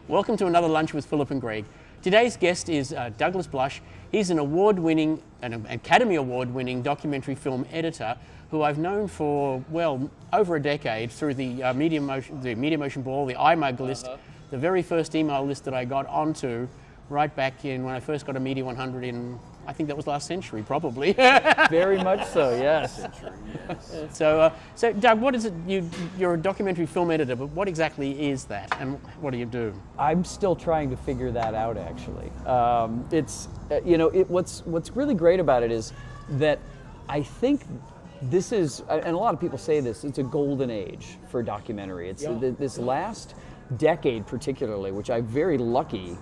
Welcome to another Lunch with Philip and Greg. Today's guest is Douglas Blush. He's an Academy Award-winning documentary film editor who I've known for, well, over a decade through the Media Motion Ball, the iMug list, the very first email list that I got onto right back in when I first got a Media 100 in, I think that was last century, probably. Very much so, yes. So Doug, what is it? You're a documentary film editor, but what exactly is that, and what do you do? I'm still trying to figure that out, actually. What's really great about it is that I think this is, and a lot of people say this, it's a golden age for documentary. It's this last decade particularly, which I'm very lucky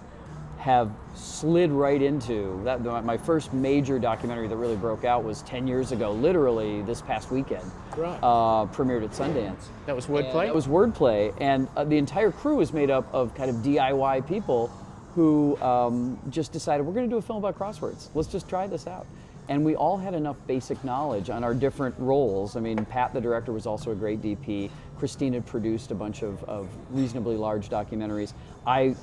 have slid right into. My first major documentary that really broke out was 10 years ago, literally this past weekend. Right. Premiered at Sundance. That was Wordplay? That was Wordplay, and the entire crew was made up of kind of DIY people who just decided, we're going to do a film about crosswords. Let's just try this out. And we all had enough basic knowledge on our different roles. I mean, Pat, the director, was also a great DP. Christine had produced a bunch of reasonably large documentaries. I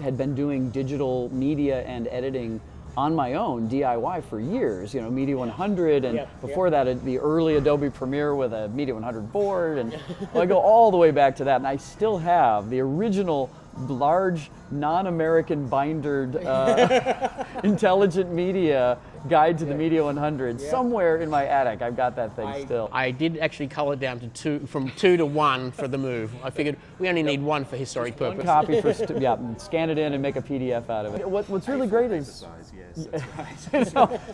had been doing digital media and editing on my own, DIY, for years. You know, Media 100, and before that, the early Adobe Premiere with a Media 100 board, and I go all the way back to that. And I still have the original large, non-American bindered intelligent media guide to the Media 100 somewhere in my attic. I've got that thing still. I did actually cull it down to from 2 to 1 for the move. I figured we only need 1 for historic purpose. One copy for scan it in and make a PDF out of it. What's really great is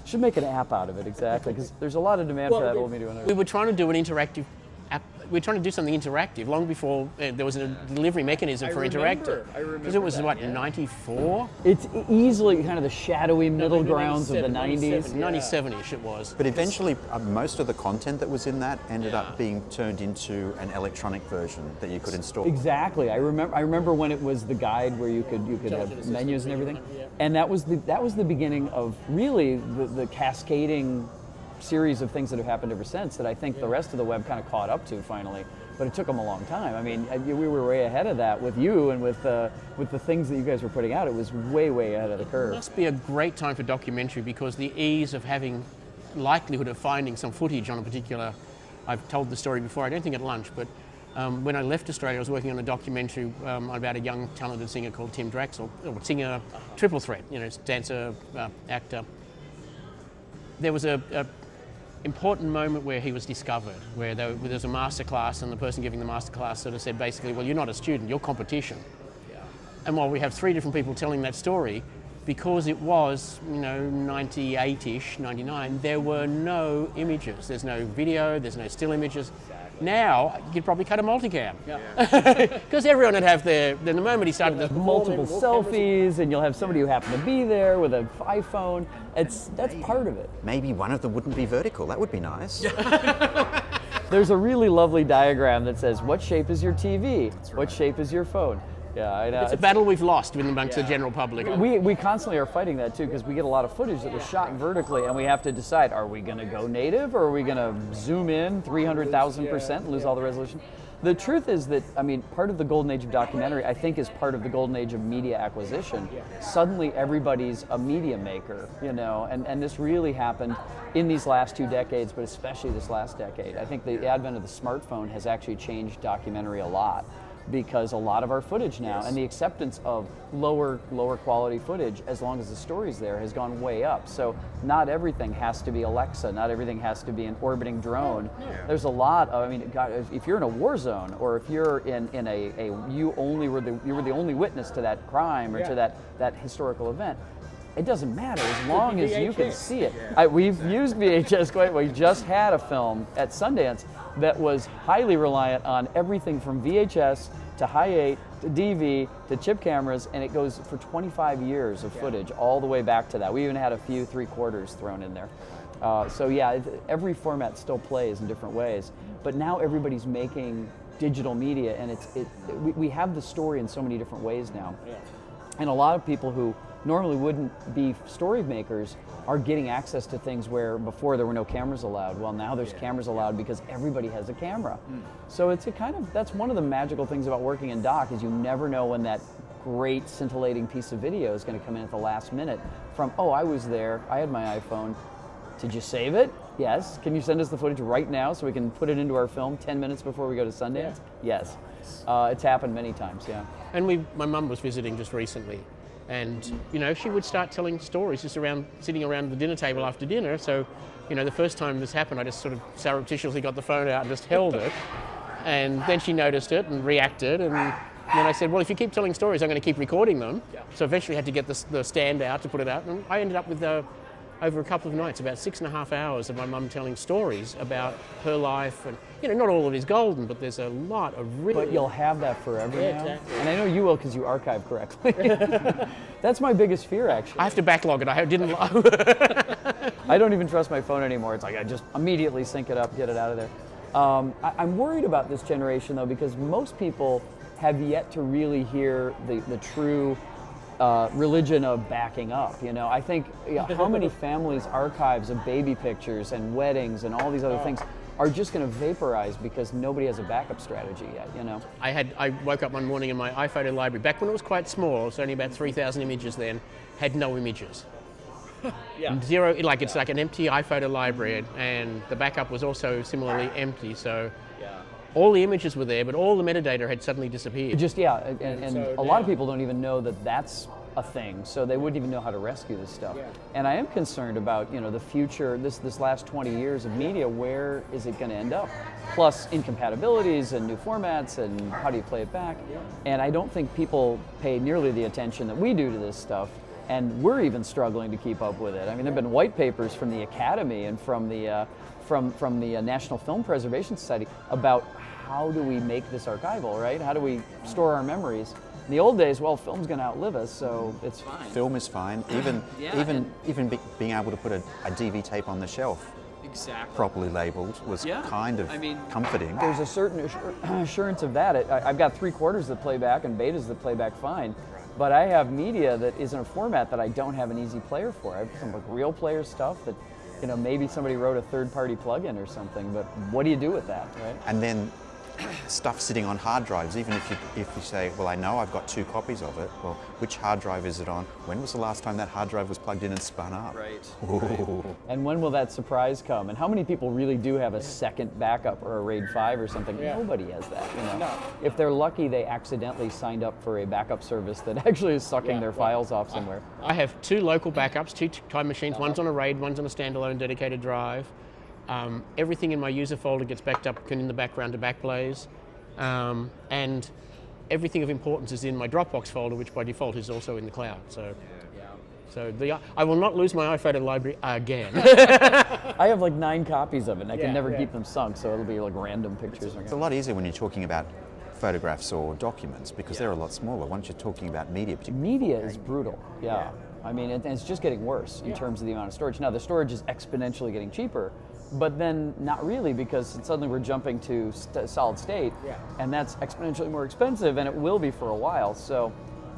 should make an app out of it, exactly, because there's a lot of demand for that old Media 100. We were trying to do an interactive app. We were trying to do something interactive long before there was a delivery mechanism for interactive. Because it was, what, 94? It's easily kind of the shadowy middle grounds of the 90s. 97-ish it was. But eventually, most of the content that was in that ended up being turned into an electronic version that you could install. Exactly. I remember when it was the guide where you could have menus and everything, and that was the beginning of really the cascading series of things that have happened ever since that I think the rest of the web kind of caught up to finally, but it took them a long time. I mean, we were way ahead of that with you and with the things that you guys were putting out. It was way ahead of the curve. It must be a great time for documentary because the ease of having likelihood of finding some footage on a particular, I've told the story before, I don't think at lunch, but when I left Australia I was working on a documentary about a young talented singer called Tim Draxel, or singer triple threat, dancer, actor. There was a important moment where he was discovered, where there was a master class and the person giving the master class sort of said basically, well, you're not a student, you're competition. Yeah. And while we have 3 different people telling that story, because it was, 98-ish, 99, there were no images. There's no video, there's no still images. Now, you'd probably cut a multicam. Because everyone would have the moment he started the multiple selfies, and you'll have somebody who happened to be there with an iPhone. That's part of it. Maybe one of them wouldn't be vertical. That would be nice. There's a really lovely diagram that says, what shape is your TV? Right. What shape is your phone? Yeah, I know. It's a battle we've lost amongst the general public. We constantly are fighting that too, because we get a lot of footage that was shot vertically, and we have to decide, are we going to go native, or are we going to zoom in 300,000%, lose all the resolution? The truth is that, part of the golden age of documentary, I think, is part of the golden age of media acquisition. Suddenly everybody's a media maker, and this really happened in these last 2 decades, but especially this last decade. I think the advent of the smartphone has actually changed documentary a lot, because a lot of our footage now and the acceptance of lower quality footage, as long as the story's there, has gone way up. So not everything has to be Alexa, not everything has to be an orbiting drone. There's a lot of, if you're in a war zone, or if you're in you were the only witness to that crime or to that historical event, it doesn't matter as long as you can see it. We've used VHS quite. We just had a film at Sundance that was highly reliant on everything from VHS to Hi8 to DV to chip cameras, and it goes for 25 years of footage all the way back to that. We even had a few 3/4 thrown in there. Every format still plays in different ways, but now everybody's making digital media, and we have the story in so many different ways now. And a lot of people who normally wouldn't be story makers are getting access to things where before there were no cameras allowed. Well, now there's cameras allowed because everybody has a camera. So it's that's one of the magical things about working in doc, is you never know when that great scintillating piece of video is going to come in at the last minute from, oh, I was there, I had my iPhone. Did you save it? Yes. Can you send us the footage right now so we can put it into our film 10 minutes before we go to Sundance? Yeah. Yes. It's happened many times, yeah. And my mum was visiting just recently, and she would start telling stories just sitting around the dinner table after dinner. So, the first time this happened, I just sort of surreptitiously got the phone out and just held it, and then she noticed it and reacted, and then I said, well, if you keep telling stories, I'm going to keep recording them. Yeah. So eventually I had to get the stand out to put it out, and I ended up with over a couple of nights, about 6.5 hours of my mum telling stories about her life. And, not all of it is golden, but there's a lot of really... But you'll have that forever now. Exactly. And I know you will because you archive correctly. That's my biggest fear, actually. I have to backlog it. I didn't... I don't even trust my phone anymore. It's like I just immediately sync it up, get it out of there. I'm worried about this generation, though, because most people have yet to really hear the true religion of backing up. I think how many families' archives of baby pictures and weddings and all these other things are just going to vaporize because nobody has a backup strategy yet. I woke up one morning and my iPhoto library, back when it was quite small, it was only about 3,000 images then, had no images. Yeah. Zero, it's like an empty iPhoto library, and the backup was also similarly empty. So all the images were there, but all the metadata had suddenly disappeared. And so a lot of people don't even know that that's a thing, so they wouldn't even know how to rescue this stuff. Yeah. And I am concerned about the future, this last 20 years of media. Where is it going to end up? Plus incompatibilities and new formats, and how do you play it back? Yeah. And I don't think people pay nearly the attention that we do to this stuff. And we're even struggling to keep up with it. I mean, there have been white papers from the Academy and from the National Film Preservation Society about how do we make this archival, right? How do we store our memories? In the old days, well, film's going to outlive us, so it's fine. Film is fine. Even being able to put a DV tape on the shelf, properly labeled, was kind of comforting. There's a certain assurance of that. I've got 3/4 that play back and betas that play back fine. But I have media that is in a format that I don't have an easy player for. I have some real player stuff that, maybe somebody wrote a third-party plugin or something. But what do you do with that, right? And then stuff sitting on hard drives. Even if you say, well, I know I've got 2 copies of it. Well, which hard drive is it on? When was the last time that hard drive was plugged in and spun up? Right. And when will that surprise come? And how many people really do have a second backup or a RAID 5 or something? Yeah. Nobody has that. No. If they're lucky, they accidentally signed up for a backup service that actually is sucking their files off somewhere. I have 2 local backups, 2 time machines. One's on a RAID, one's on a standalone dedicated drive. Everything in my user folder gets backed up in the background to Backblaze, and everything of importance is in my Dropbox folder, which by default is also in the cloud. So I will not lose my iPhoto library again. I have like 9 copies of it, and I can never keep them sunk, so it'll be like random pictures. It's a lot easier when you're talking about photographs or documents because they're a lot smaller. Once you're talking about media, media is brutal. Yeah. I mean, it's just getting worse in terms of the amount of storage. Now, the storage is exponentially getting cheaper, but then not really, because suddenly we're jumping to solid state, and that's exponentially more expensive, and it will be for a while. So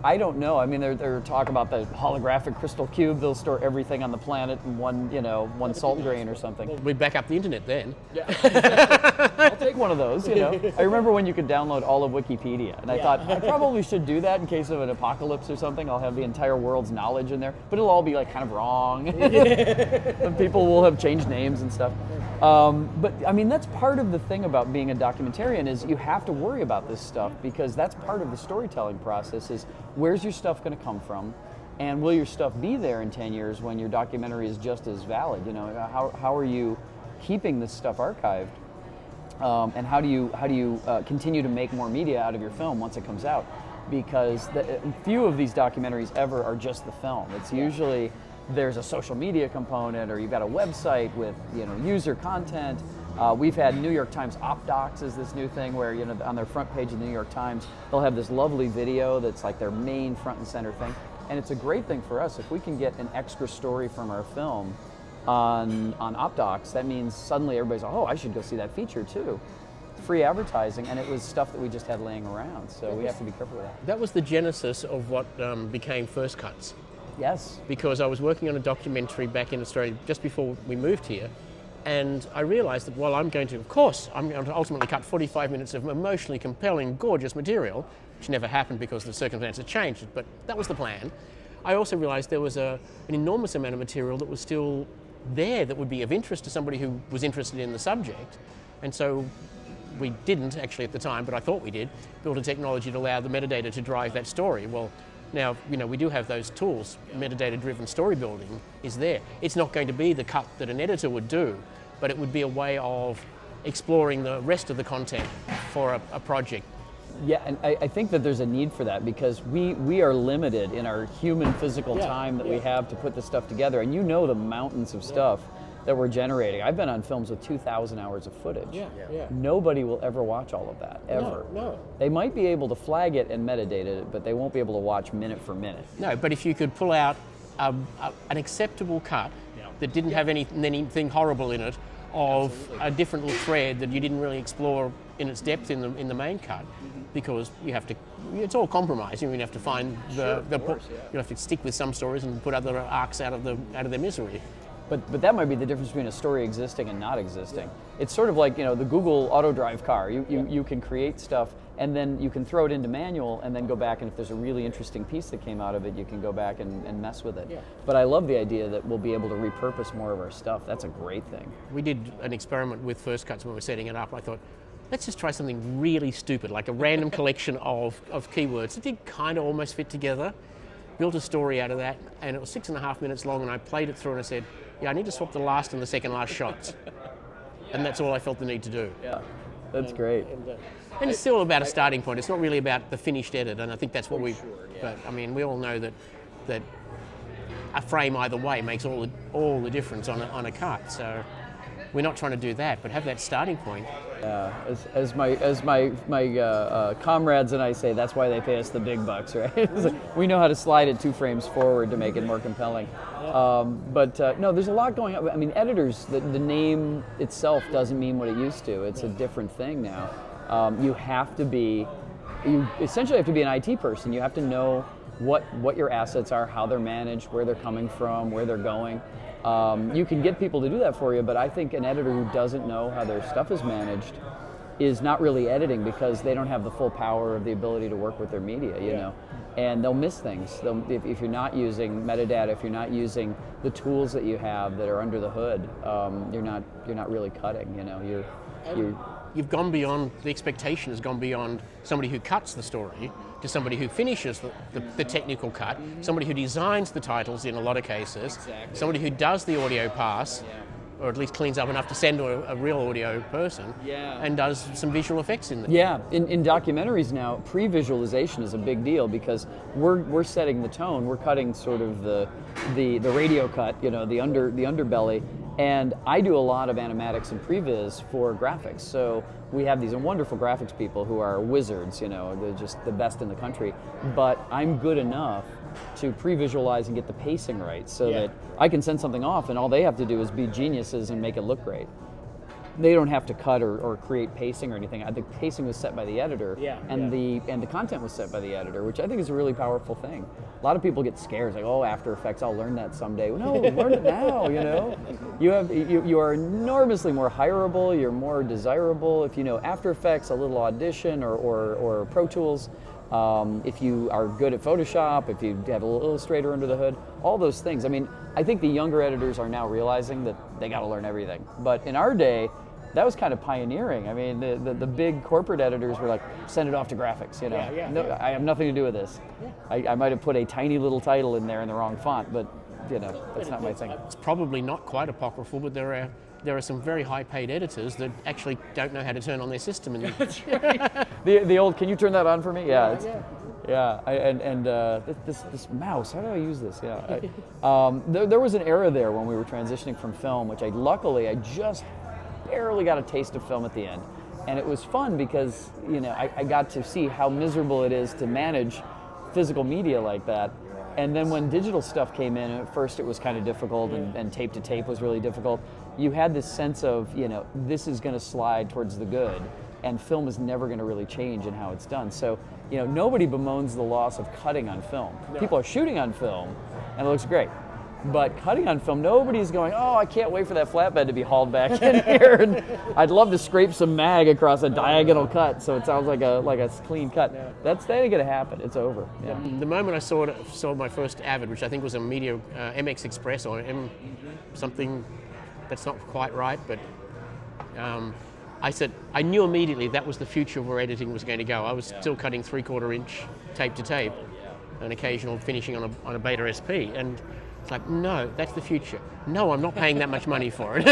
I don't know. I mean, they're talking about the holographic crystal cube. They'll store everything on the planet in one salt grain or something. We back up the internet then. Yeah, I'll take one of those. I remember when you could download all of Wikipedia, and I thought I probably should do that in case of an apocalypse or something. I'll have the entire world's knowledge in there, but it'll all be like kind of wrong. And people will have changed names and stuff. But I mean, that's part of the thing about being a documentarian is you have to worry about this stuff because that's part of the storytelling process is where's your stuff going to come from, and will your stuff be there in 10 years when your documentary is just as valid? How are you keeping this stuff archived, and how do you continue to make more media out of your film once it comes out? Because few of these documentaries ever are just the film. It's usually there's a social media component, or you've got a website with user content. We've had New York Times OpDocs is this new thing where on their front page of the New York Times they'll have this lovely video that's like their main front and center thing, and it's a great thing for us if we can get an extra story from our film on OpDocs. That means suddenly everybody's like, oh, I should go see that feature too. Free advertising, and it was stuff that we just had laying around, so we have to be careful with that. That was the genesis of what became First Cuts. Yes. Because I was working on a documentary back in Australia just before we moved here, And I realized that while I'm going to ultimately cut 45 minutes of emotionally compelling, gorgeous material, which never happened because the circumstances changed, but that was the plan. I also realized there was an enormous amount of material that was still there that would be of interest to somebody who was interested in the subject. And so we didn't actually at the time, but I thought we did, build a technology to allow the metadata to drive that story. Well, now, we do have those tools. Metadata-driven story building is there. It's not going to be the cut that an editor would do, but it would be a way of exploring the rest of the content for a project. Yeah, and I think that there's a need for that because we are limited in our human physical time that we have to put this stuff together. And the mountains of stuff that we're generating. I've been on films with 2,000 hours of footage. Nobody will ever watch all of that, ever. No. They might be able to flag it and metadata it, but they won't be able to watch minute for minute. No, but if you could pull out an acceptable cut that didn't have anything horrible in it, of a different little thread that you didn't really explore in its depth in the main cut, because it's all compromised. You have to find you have to stick with some stories and put other arcs out of their misery. But that might be the difference between a story existing and not existing. It's sort of like the Google auto drive car. You can create stuff and then you can throw it into manual and then go back, and if there's a really interesting piece that came out of it, you can go back and mess with it. But I love the idea that we'll be able to repurpose more of our stuff. That's a great thing. We did an experiment with First Cuts when we were setting it up. I thought, let's just try something really stupid, like a random collection of keywords. It did kind of almost fit together. Built a story out of that, and it was 6.5 minutes long, and I played it through and I said, I need to swap the last and the second last shots. And that's all I felt the need to do. Yeah, that's great. And it's still about a starting point. It's not really about the finished edit, and I think that's what but we all know that a frame either way makes all the difference on a cut. So we're not trying to do that, but have that starting point. As my comrades and I say, that's why they pay us the big bucks, right? We know how to slide it 2 frames forward to make it more compelling. No, there's a lot going on. I mean, editors, the name itself doesn't mean what it used to. It's a different thing now. You essentially have to be an IT person. You have to know what your assets are, how they're managed, where they're coming from, where they're going. You can get people to do that for you, but I think an editor who doesn't know how their stuff is managed is not really editing because they don't have the full power of the ability to work with their media, you know, and they'll miss things. If you're not using metadata, if you're not using the tools that you have that are under the hood, you're not really cutting, you know. You've gone beyond, the expectation has gone beyond somebody who cuts the story to somebody who finishes the technical cut, somebody who designs the titles in a lot of cases, somebody who does the audio pass, or at least cleans up enough to send to a real audio person, and does some visual effects in there. Yeah, in documentaries now, pre-visualization is a big deal because we're setting the tone. We're cutting sort of the radio cut, you know, the underbelly. And I do a lot of animatics and previs for graphics. So we have these wonderful graphics people who are wizards, you know, they're just the best in the country. But I'm good enough to pre-visualize and get the pacing right so that I can send something off and all they have to do is be geniuses and make it look great. They don't have to cut or create pacing or anything. I think pacing was set by the editor, and the content was set by the editor, which I think is a really powerful thing. A lot of people get scared, like, oh, After Effects, I'll learn that someday. No, learn it now. You know, you are enormously more hireable. You're more desirable if you know After Effects, a little Audition or Pro Tools. If you are good at Photoshop, if you have a little Illustrator under the hood, all those things. I mean, I think the younger editors are now realizing that they got to learn everything. But in our day, that was kind of pioneering. I mean, the big corporate editors were like, send it off to graphics, you know. I have nothing to do with this. I might have put a tiny little title in there in the wrong font, but you know, that's not my thing. It's probably not quite apocryphal, but there are some very high-paid editors that actually don't know how to turn on their system. That's right. The old, can you turn that on for me? This mouse, how do I use this? There was an era there when we were transitioning from film, which I just barely got a taste of film at the end. And it was fun because, you know, I got to see how miserable it is to manage physical media like that. And then when digital stuff came in, at first it was kind of difficult and tape to tape was really difficult. You had this sense of, you know, this is going to slide towards the good and film is never going to really change in how it's done. So, you know, nobody bemoans the loss of cutting on film. People are shooting on film and it looks great. But cutting on film, nobody's going, oh, I can't wait for that flatbed to be hauled back in here. And I'd love to scrape some mag across a diagonal cut so it sounds like a clean cut. That ain't gonna happen. It's over. Yeah. The moment I saw my first Avid, which I think was a Media MX Express or M something, that's not quite right, but I knew immediately that was the future of where editing was going to go. I was still cutting 3/4 inch tape to tape, an occasional finishing on a Beta SP, and it's like, no, that's the future. No, I'm not paying that much money for it.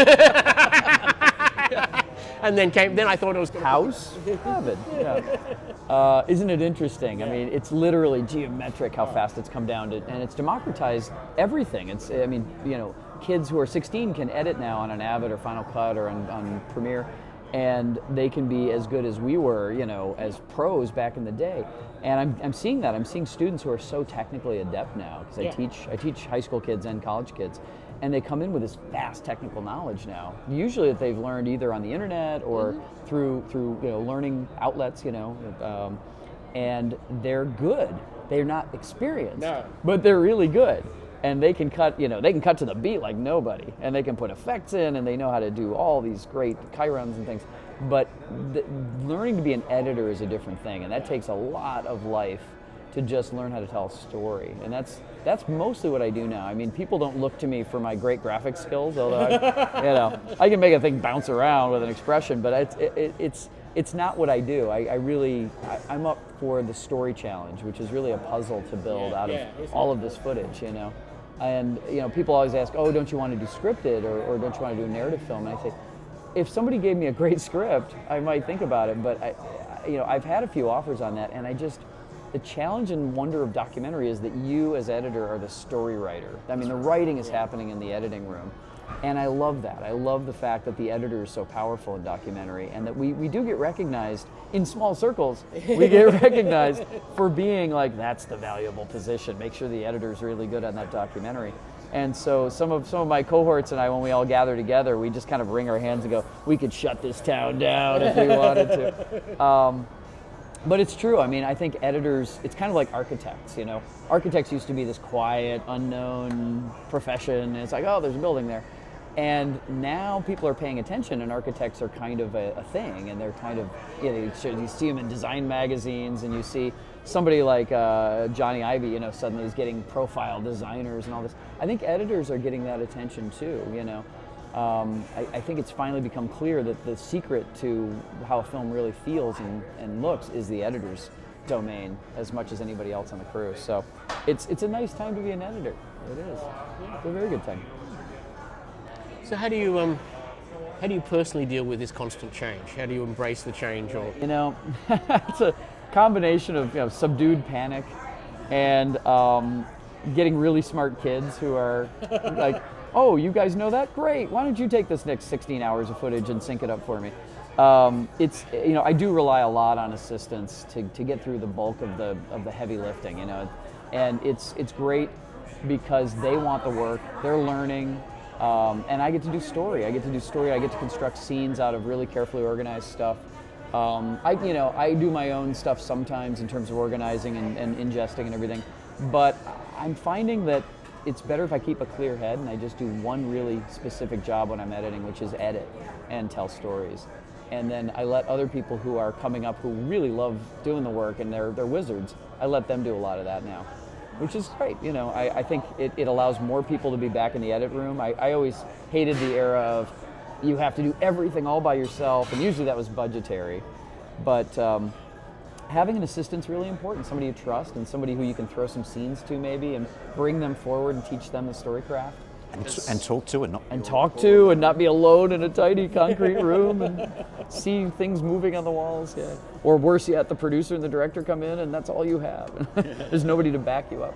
And then I thought it was House Avid. Yeah. Isn't it interesting? I mean, it's literally geometric how fast it's come down to, and it's democratized everything. Kids who are 16 can edit now on an Avid or Final Cut or on Premiere, and they can be as good as we were, as pros back in the day. And I'm seeing that. I'm seeing students who are so technically adept now, because I teach high school kids and college kids, and they come in with this vast technical knowledge now. Usually that they've learned either on the internet or through learning outlets, and they're good. They're not experienced, but they're really good. And they can cut, to the beat like nobody, and they can put effects in, and they know how to do all these great chirons and things. But learning to be an editor is a different thing, and that takes a lot of life to just learn how to tell a story. And that's mostly what I do now. I mean, people don't look to me for my great graphic skills, although I can make a thing bounce around with an expression, but it's not what I do. I'm up for the story challenge, which is really a puzzle to build out of all of this footage, And people always ask, oh, don't you want to do scripted or don't you want to do a narrative film? And I say, if somebody gave me a great script, I might think about it. But I've had a few offers on that, and the challenge and wonder of documentary is that you as editor are the story writer. I mean, the writing is happening in the editing room. And I love that. I love the fact that the editor is so powerful in documentary, and that we do get recognized in small circles. We get recognized for being like, that's the valuable position. Make sure the editor's really good on that documentary. And so some of my cohorts and I, when we all gather together, we just kind of wring our hands and go, we could shut this town down if we wanted to. But it's true. I mean, I think editors, it's kind of like architects, Architects used to be this quiet, unknown profession, and it's like, oh, there's a building there. And now people are paying attention, and architects are kind of a thing, and they're kind of, you see them in design magazines, and you see somebody like Johnny Ivey, suddenly is getting profile designers and all this. I think editors are getting that attention too, I think it's finally become clear that the secret to how a film really feels and looks is the editor's domain as much as anybody else on the crew. So it's a nice time to be an editor. It is. It's a very good time. So how do you personally deal with this constant change? How do you embrace the change? Or it's a combination of subdued panic and getting really smart kids who are like, oh, you guys know that? Great. Why don't you take this next 16 hours of footage and sync it up for me? I do rely a lot on assistants to get through the bulk of the heavy lifting, and it's great because they want the work, they're learning, and I get to do story. I get to construct scenes out of really carefully organized stuff. I do my own stuff sometimes in terms of organizing and ingesting and everything, but I'm finding that it's better if I keep a clear head and I just do one really specific job when I'm editing, which is edit and tell stories. And then I let other people who are coming up who really love doing the work and they're wizards, I let them do a lot of that now, which is great. I think it allows more people to be back in the edit room. I always hated the era of you have to do everything all by yourself, and usually that was budgetary. But having an assistant's really important, somebody you trust and somebody who you can throw some scenes to maybe and bring them forward and teach them the story craft. And talk to and not be alone in a tiny concrete room and see things moving on the walls. Yeah. Or worse yet, the producer and the director come in and that's all you have. There's nobody to back you up.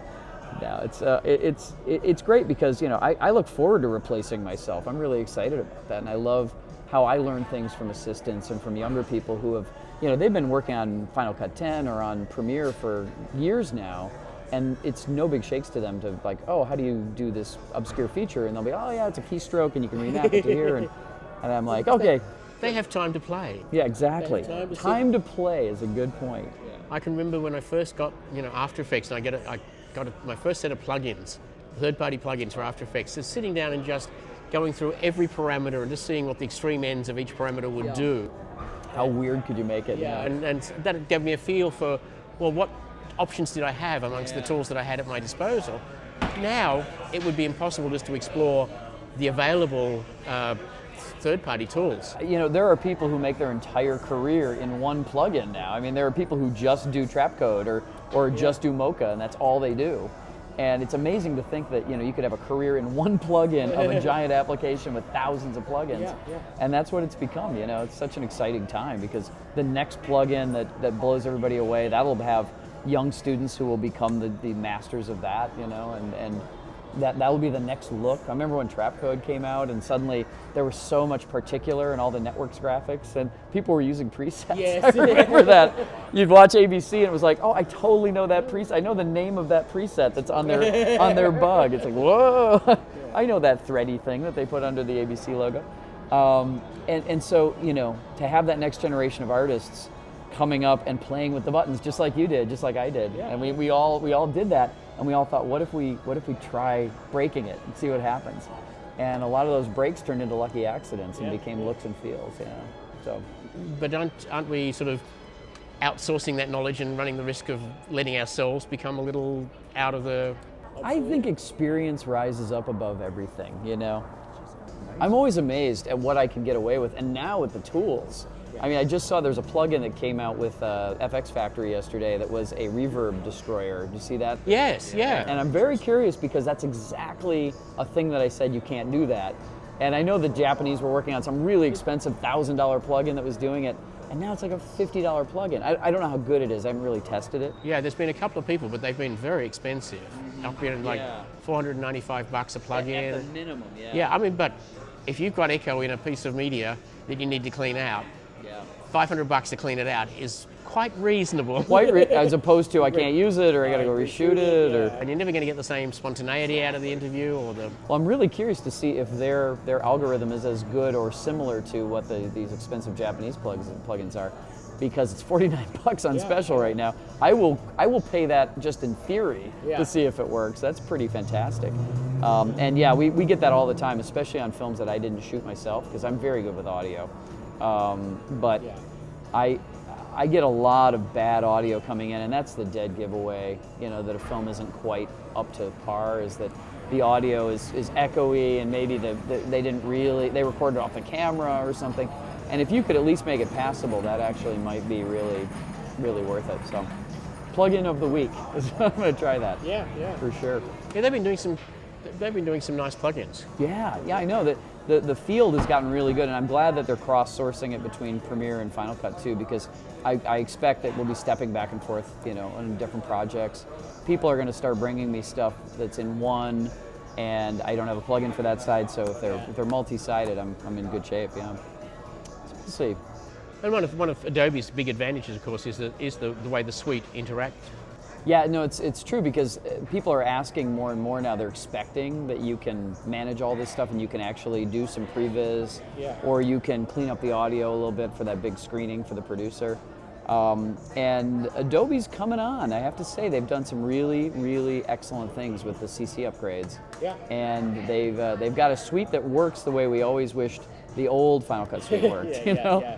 No, it's great because I look forward to replacing myself. I'm really excited about that, and I love how I learn things from assistants and from younger people who have they've been working on Final Cut 10 or on Premiere for years now. And it's no big shakes to them to like, oh, how do you do this obscure feature? And they'll be, oh yeah, it's a keystroke and you can remap it to here. And I'm like, okay. They have time to play. Yeah, exactly. Time to play is a good point. Yeah. I can remember when I first got After Effects, and I got my first set of plugins, third-party plugins for After Effects, is sitting down and just going through every parameter and just seeing what the extreme ends of each parameter would do. How weird could you make it? Yeah, and that gave me a feel for, well, what options did I have amongst the tools that I had at my disposal? Now, it would be impossible just to explore the available third-party tools. You know, there are people who make their entire career in one plugin now. I mean, there are people who just do Trapcode or just do Mocha, and that's all they do. And it's amazing to think that, you know, you could have a career in one plugin of a giant application with thousands of plugins. And that's what it's become, you know. It's such an exciting time because the next plugin that blows everybody away, that'll have young students who will become the masters of that, you know, and that will be the next look. I remember when Trapcode came out and suddenly there was so much particular in all the networks graphics and people were using presets. Yes. I remember that. You'd watch ABC and it was like, oh, I totally know that preset. I know the name of that preset that's on their bug. It's like, whoa, I know that thready thing that they put under the ABC logo. And so, you know, to have that next generation of artists coming up and playing with the buttons just like you did, just like I did. And we all did that. And we all thought, what if we try breaking it and see what happens? And a lot of those breaks turned into lucky accidents and became looks and feels, you know. So, but aren't we sort of outsourcing that knowledge and running the risk of letting ourselves become a little out of the... I think experience rises up above everything, you know. I'm always amazed at what I can get away with, and now with the tools. I mean, I just saw there's a plugin that came out with FX Factory yesterday that was a reverb destroyer. Did you see that? Yes, yeah. And I'm very curious because that's exactly a thing that I said you can't do that. And I know the Japanese were working on some really expensive $1,000 plugin that was doing it, and now it's like a $50 plugin. I don't know how good it is. I haven't really tested it. Yeah, there's been a couple of people, but they've been very expensive. Up in like $495 a plugin. At the minimum, Yeah, I mean, but if you've got echo in a piece of media that you need to clean out, $500 to clean it out is quite reasonable. As opposed to I can't use it or I got to go reshoot it, or. And you're never going to get the same spontaneity out of the interview or the. Well, I'm really curious to see if their algorithm is as good or similar to what these expensive Japanese plugins are, because it's $49 on special right now. I will pay that just in theory to see if it works. That's pretty fantastic. And yeah, we get that all the time, especially on films that I didn't shoot myself, because I'm very good with audio. But I get a lot of bad audio coming in, and that's the dead giveaway, you know, that a film isn't quite up to par, is that the audio is echoey, and maybe they recorded off the camera or something. And if you could at least make it passable, that actually might be really, really worth it. So, plug-in of the week. I'm going to try that. Yeah. For sure. Yeah, they've been doing some nice plugins. Yeah, I know that the field has gotten really good, and I'm glad that they're cross-sourcing it between Premiere and Final Cut too, because I expect that we'll be stepping back and forth, you know, on different projects. People are going to start bringing me stuff that's in one, and I don't have a plugin for that side, so if they're multi-sided, I'm in good shape. Yeah. So we'll see. And one of Adobe's big advantages, of course, is the way the suite interacts. Yeah, no, it's true, because people are asking more and more now. They're expecting that you can manage all this stuff and you can actually do some previs, or you can clean up the audio a little bit for that big screening for the producer. And Adobe's coming on. I have to say, they've done some really, really excellent things with the CC upgrades. Yeah. And they've got a suite that works the way we always wished the old Final Cut suite worked. you know.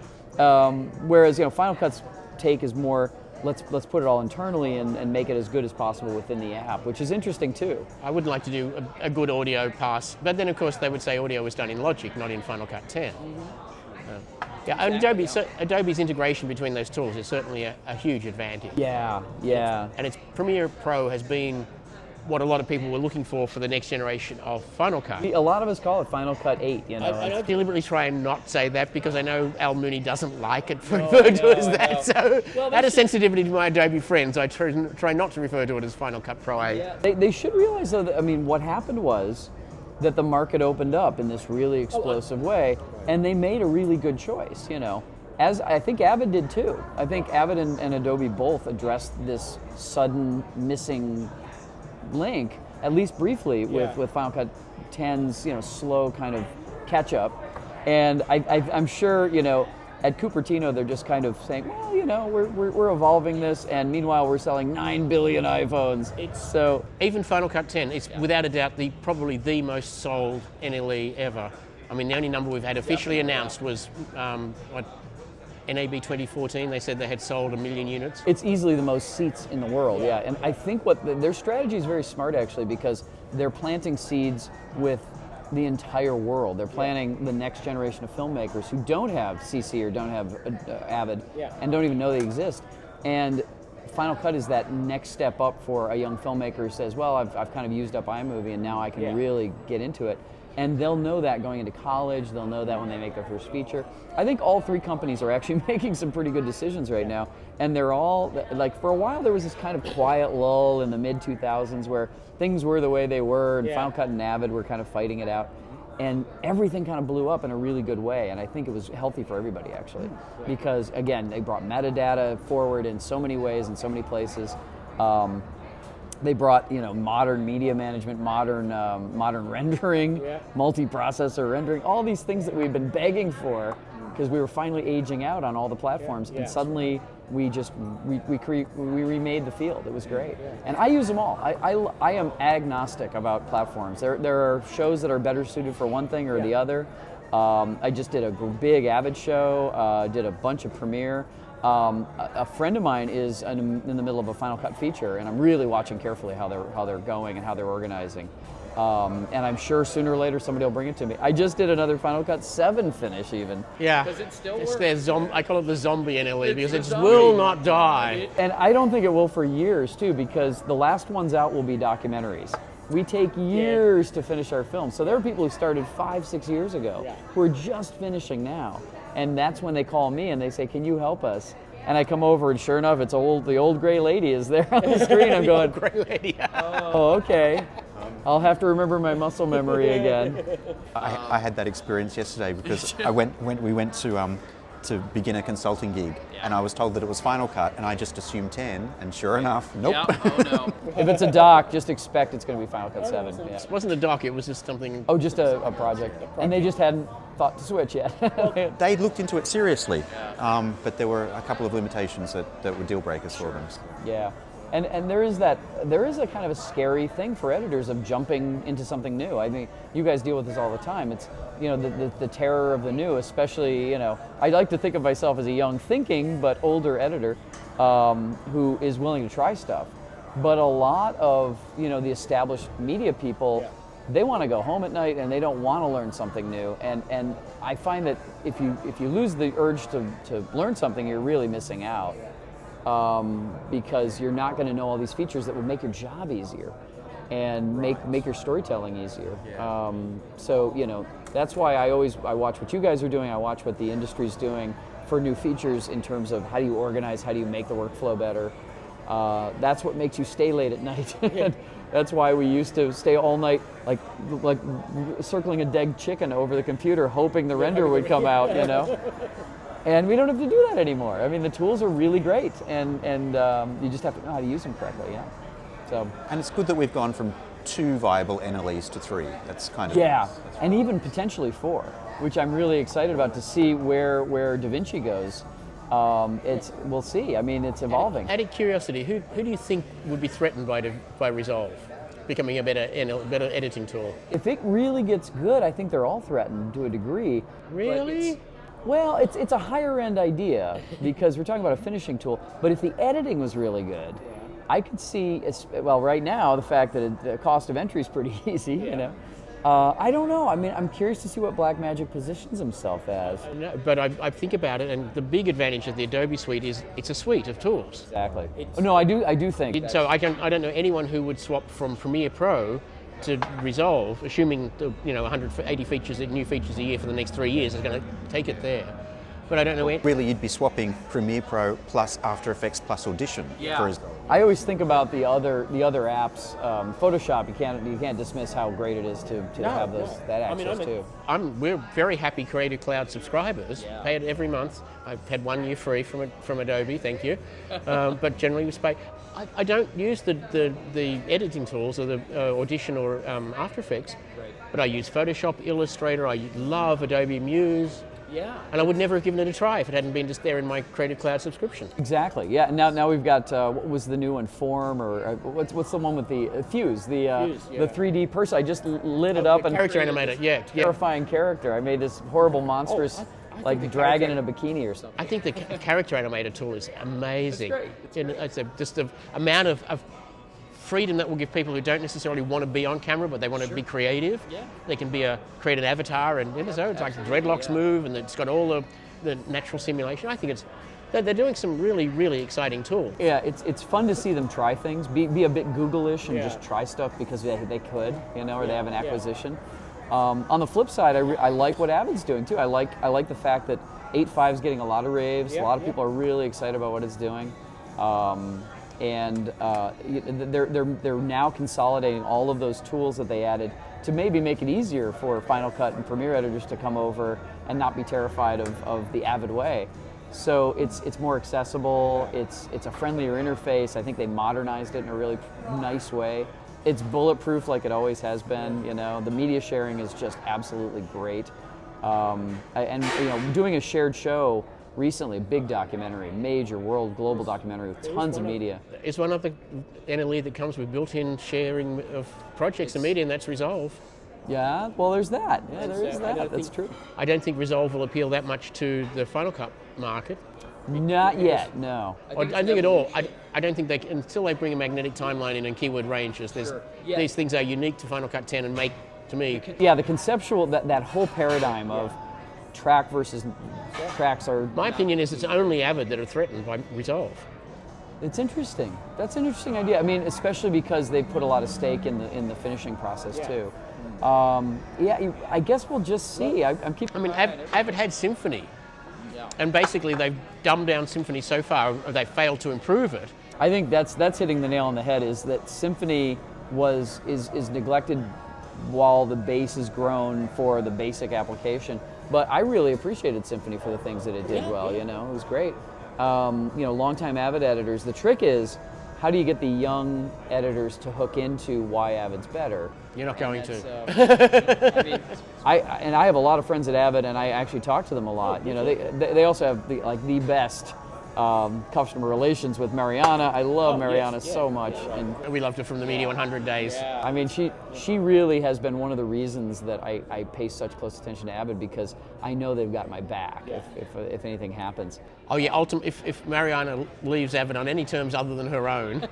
Whereas Final Cut's take is more, let's put it all internally and make it as good as possible within the app, which is interesting too. I would like to do a good audio pass, but then of course they would say audio was done in Logic, not in Final Cut 10. Adobe's integration between those tools is certainly a huge advantage. Yeah. And its Premiere Pro has been what a lot of people were looking for the next generation of Final Cut. A lot of us call it Final Cut 8, you know. I deliberately try and not say that because I know Al Mooney doesn't like it referred to as that. So out of sensitivity to my Adobe friends, I try not to refer to it as Final Cut Pro 8. Yeah. They should realize though that, what happened was that the market opened up in this really explosive way, and they made a really good choice, you know. As I think Avid did too. I think Avid and Adobe both addressed this sudden missing link, at least briefly, with Final Cut 10's slow kind of catch up. And I'm sure At Cupertino, they're just kind of saying, well, you know, we're evolving this, and meanwhile we're selling 9 billion iPhones. So even Final Cut 10 is without a doubt probably the most sold NLE ever. I mean, the only number we've had officially announced was NAB 2014. They said they had sold 1 million units. It's easily the most seats in the world, yeah. And I think their strategy is very smart, actually, because they're planting seeds with the entire world. They're planting the next generation of filmmakers who don't have CC or don't have Avid and don't even know they exist. And Final Cut is that next step up for a young filmmaker who says, well, I've kind of used up iMovie and now I can really get into it. And they'll know that going into college, they'll know that when they make their first feature. I think all three companies are actually making some pretty good decisions right now. And they're all, like, for a while there was this kind of quiet lull in the mid-2000s where things were the way they were, and Final Cut and Avid were kind of fighting it out. And everything kind of blew up in a really good way, and I think it was healthy for everybody, actually. Because, again, they brought metadata forward in so many ways, in so many places. They brought, you know, modern media management, modern rendering, multi-processor rendering, all these things that we've been begging for because we were finally aging out on all the platforms, and suddenly we remade the field. It was great, and I use them all. I am agnostic about platforms. There are shows that are better suited for one thing or the other. I just did a big Avid show, did a bunch of Premiere. A friend of mine is in the middle of a Final Cut feature, and I'm really watching carefully how they're going and how they're organizing. And I'm sure sooner or later somebody will bring it to me. I just did another Final Cut 7 finish even. Yeah. Does it still work? I call it the zombie NLE because it will not die. And I don't think it will for years too, because the last ones out will be documentaries. We take years to finish our films. So there are people who started 5-6 years ago who are just finishing now. And that's when they call me and they say, can you help us? And I come over and sure enough, the old gray lady is there on the screen. I'm going, Gray lady. oh, okay. I'll have to remember my muscle memory again. I had that experience yesterday because we went to begin a consulting gig, and I was told that it was Final Cut, and I just assumed 10, and sure enough, nope. Yeah. Oh no. If it's a doc, just expect it's going to be Final Cut 7. Yeah. It wasn't a doc, it was just something. Oh, just a project. And they just hadn't thought to switch yet. They looked into it seriously, but there were a couple of limitations that were deal breakers for them. Yeah. And there is a kind of a scary thing for editors of jumping into something new. I mean, you guys deal with this all the time. It's, you know, the terror of the new, especially, you know, I like to think of myself as a young thinking but older editor who is willing to try stuff. But a lot of, you know, the established media people, they want to go home at night and they don't want to learn something new. And I find that if you lose the urge to learn something, you're really missing out. Because you're not going to know all these features that would make your job easier and make your storytelling easier. So, you know, that's why I watch what you guys are doing, I watch what the industry's doing for new features in terms of how do you organize, how do you make the workflow better. That's what makes you stay late at night. That's why we used to stay all night, like circling a dead chicken over the computer, hoping the render would come out, you know. And we don't have to do that anymore. I mean, the tools are really great, and you just have to know how to use them correctly. Yeah. So. And it's good that we've gone from 2 viable NLEs to 3. That's kind of and even potentially 4, which I'm really excited about to see where DaVinci goes. We'll see. I mean, it's evolving. Out of curiosity, who do you think would be threatened by Resolve becoming a better editing tool? If it really gets good, I think they're all threatened to a degree. Really? Well, it's a higher end idea because we're talking about a finishing tool. But if the editing was really good, I could see, right now, the fact that the cost of entry is pretty easy, you know. I don't know. I mean, I'm curious to see what Blackmagic positions himself as. But I think about it, and the big advantage of the Adobe suite is it's a suite of tools. Exactly. No, I do think. So I don't know anyone who would swap from Premiere Pro to Resolve, assuming 180 new features a year for the next 3 years is going to take it there. But I don't know. Really, you'd be swapping Premiere Pro plus After Effects plus Audition. Yeah. I always think about the other apps. Photoshop, you can't dismiss how great it is to have that access too. We're very happy Creative Cloud subscribers. Pay it every month. I've had 1 year free from Adobe. Thank you. But generally we pay. I don't use the editing tools or the Audition or After Effects, but I use Photoshop, Illustrator. I love Adobe Muse. Yeah. And I would never have given it a try if it hadn't been just there in my Creative Cloud subscription. Exactly. Yeah. Now we've got what was the new one? Form or what's the one with the Fuse? The 3D person. I just lit it up and Character animator. Yeah. terrifying character. I made this horrible monstrous like dragon in a bikini or something. I think the character animator tool is amazing. It's great. It's just the amount of freedom that will give people who don't necessarily want to be on camera, but they want to be creative. Yeah. They can create an avatar, and so it's like dreadlocks move, and it's got all the natural simulation. I think they're doing some really, really exciting tools. Yeah, it's fun to see them try things, be a bit Google-ish and just try stuff because they could, or they have an acquisition. On the flip side, I like what Avid's doing too. I like the fact that 8.5 is getting a lot of raves. A lot of people are really excited about what it's doing. And they're now consolidating all of those tools that they added to maybe make it easier for Final Cut and Premiere editors to come over and not be terrified of the Avid way. So it's more accessible. It's a friendlier interface. I think they modernized it in a really nice way. It's bulletproof like it always has been. The media sharing is just absolutely great. And doing a shared show recently, big documentary, major world global documentary with tons of media. It's one of the NLE that comes with built-in sharing of projects and media, and that's Resolve. Yeah, well, there's that. Yeah, there is that. That's true. I don't think Resolve will appeal that much to the Final Cut market. Not yet, no. I think at all. I don't think until they bring a magnetic timeline in and keyword ranges, these things are unique to Final Cut 10 and make, to me... Yeah, the conceptual, that whole paradigm of track versus tracks are... My opinion is it's only Avid that are threatened by Resolve. It's interesting. That's an interesting idea. I mean, especially because they put a lot of stake in the finishing process too. I guess we'll just see. Avid had Symphony, and basically they've dumbed down Symphony so far, or they've failed to improve it. I think that's hitting the nail on the head. Is that Symphony is neglected while the base has grown for the basic application. But I really appreciated Symphony for the things that it did well. It was great. Longtime Avid editors. The trick is, how do you get the young editors to hook into why Avid's better? You're not going to. I have a lot of friends at Avid, and I actually talk to them a lot. They also have the best customer relations with Mariana. I love Mariana so much, and we loved her from the Media 100 days. I mean, she really has been one of the reasons that I pay such close attention to Avid, because I know they've got my back if anything happens. Oh yeah, if Mariana leaves Avid on any terms other than her own,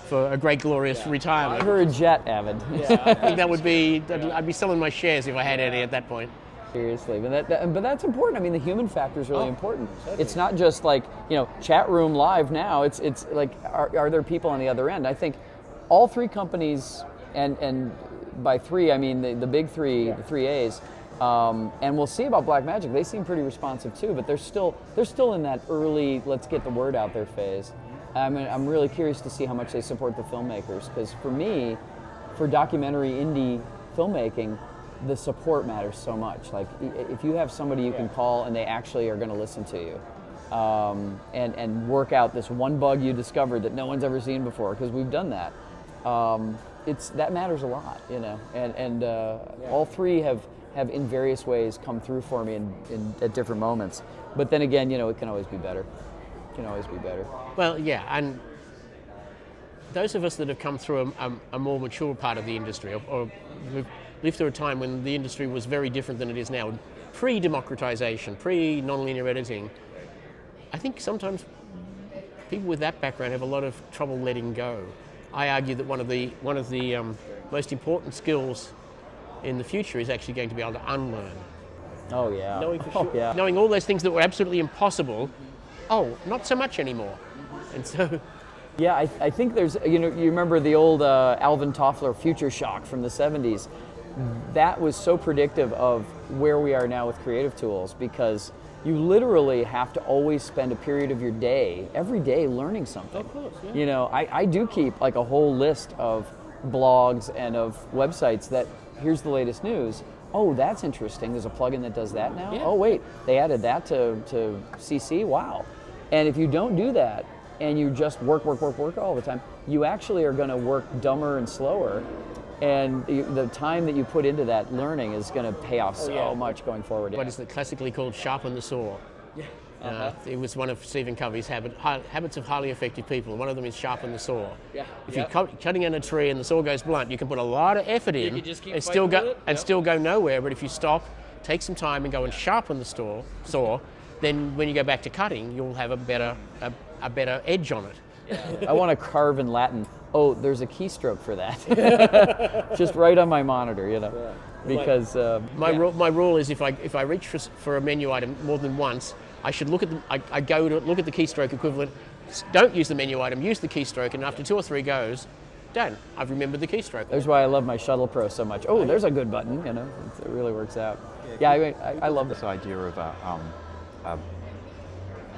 for a great glorious retirement. Buy her a jet, Avid. I think that would be. I'd be selling my shares if I had any at that point. Seriously, but that's important. I mean, the human factor is really important. It's not just like chat room live now. It's like are there people on the other end? I think all three companies, and by three I mean the big three, the 3As, and we'll see about Blackmagic. They seem pretty responsive too, but they're still in that early let's get the word out there phase. I'm really curious to see how much they support the filmmakers, because for me, for documentary indie filmmaking, the support matters so much. Like, if you have somebody you can call and they actually are going to listen to you, and work out this one bug you discovered that no one's ever seen before, because we've done that. That matters a lot, And all three have in various ways come through for me at different moments. But then again, it can always be better. Well, yeah, and those of us that have come through a more mature part of the industry, or lived through a time when the industry was very different than it is now, pre-democratization, pre-nonlinear editing, I think sometimes people with that background have a lot of trouble letting go. I argue that one of the most important skills in the future is actually going to be able to unlearn. Oh yeah. Knowing all those things that were absolutely impossible, not so much anymore. And so... Yeah, I think there's, you remember the old Alvin Toffler Future Shock from the 70s. That was so predictive of where we are now with creative tools, because you literally have to always spend a period of your day, every day, learning something. Of course, yeah. I do keep like a whole list of blogs and of websites that, here's the latest news. Oh, that's interesting. There's a plugin that does that now? Yeah. Oh, wait, they added that to CC? Wow. And if you don't do that, and you just work all the time, you actually are going to work dumber and slower, And the time that you put into that learning is going to pay off so much going forward. What is it classically called sharpen the saw? It was one of Stephen Covey's habits of highly effective people. One of them is sharpen the saw. If you're cutting in a tree and the saw goes blunt, you can put a lot of effort in and still go nowhere. But if you stop, take some time and go and sharpen the saw, then when you go back to cutting, you'll have a better edge on it. I want to carve in Latin. Oh, there's a keystroke for that. Just right on my monitor, because my rule is if I reach for a menu item more than once, I should look at I go to look at the keystroke equivalent. Don't use the menu item. Use the keystroke, and after 2 or 3 goes, done. I've remembered the keystroke. That's why I love my Shuttle Pro so much. Oh, there's a good button. It really works out. I love this idea of a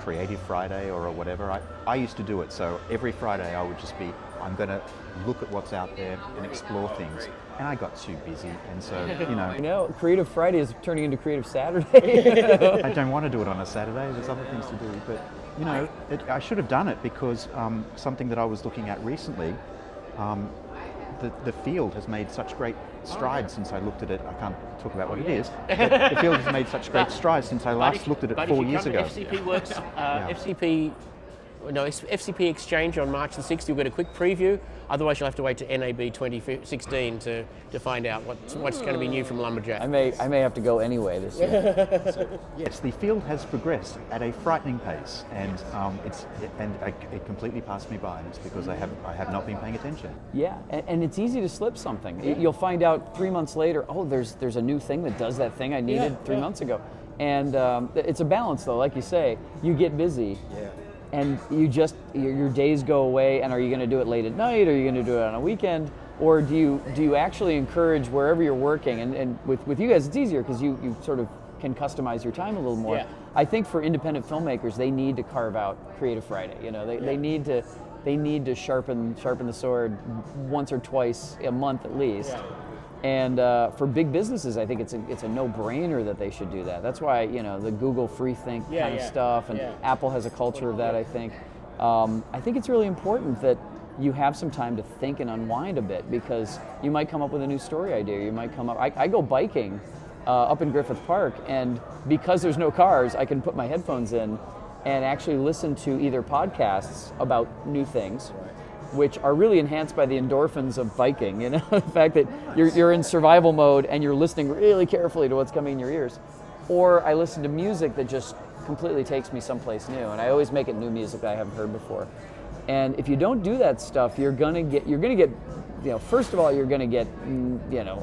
Creative Friday or whatever. I used to do it. So every Friday I would just be, I'm going to look at what's out there and explore things. And I got too busy, and so, Creative Friday is turning into Creative Saturday. I don't want to do it on a Saturday, there's other things to do, but, I should have done it because something that I was looking at recently, the field has made such great strides since I looked at it. I can't talk about what it is, but the field has made such great strides since I last looked at it 4 years ago. FCP works, FCP Exchange on March the 6th, you'll get a quick preview. Otherwise, you'll have to wait to NAB 2016 to find out what's going to be new from Lumberjack. I may have to go anyway this year. Yes, the field has progressed at a frightening pace, and it completely passed me by. And it's because I have not been paying attention. Yeah, and it's easy to slip something. You'll find out 3 months later. Oh, there's a new thing that does that thing I needed 3 months ago. And it's a balance, though. Like you say, you get busy. Yeah. And your days go away, and are you going to do it late at night, or are you going to do it on a weekend, or do you actually encourage wherever you're working, and with you guys it's easier because you sort of can customize your time a little more. Yeah. I think for independent filmmakers, they need to carve out Creative Friday. They need to sharpen the sword once or twice a month at least. Yeah. And for big businesses, I think it's a no-brainer that they should do that. That's why the Google free think kind of stuff, and Apple has a culture of that. I think it's really important that you have some time to think and unwind a bit, because you might come up with a new story idea. You might come up. I go biking up in Griffith Park, and because there's no cars, I can put my headphones in and actually listen to either podcasts about new things, which are really enhanced by the endorphins of biking, the fact that you're in survival mode and you're listening really carefully to what's coming in your ears. Or I listen to music that just completely takes me someplace new, and I always make it new music that I haven't heard before. And if you don't do that stuff, you're gonna get, first of all, you're gonna get,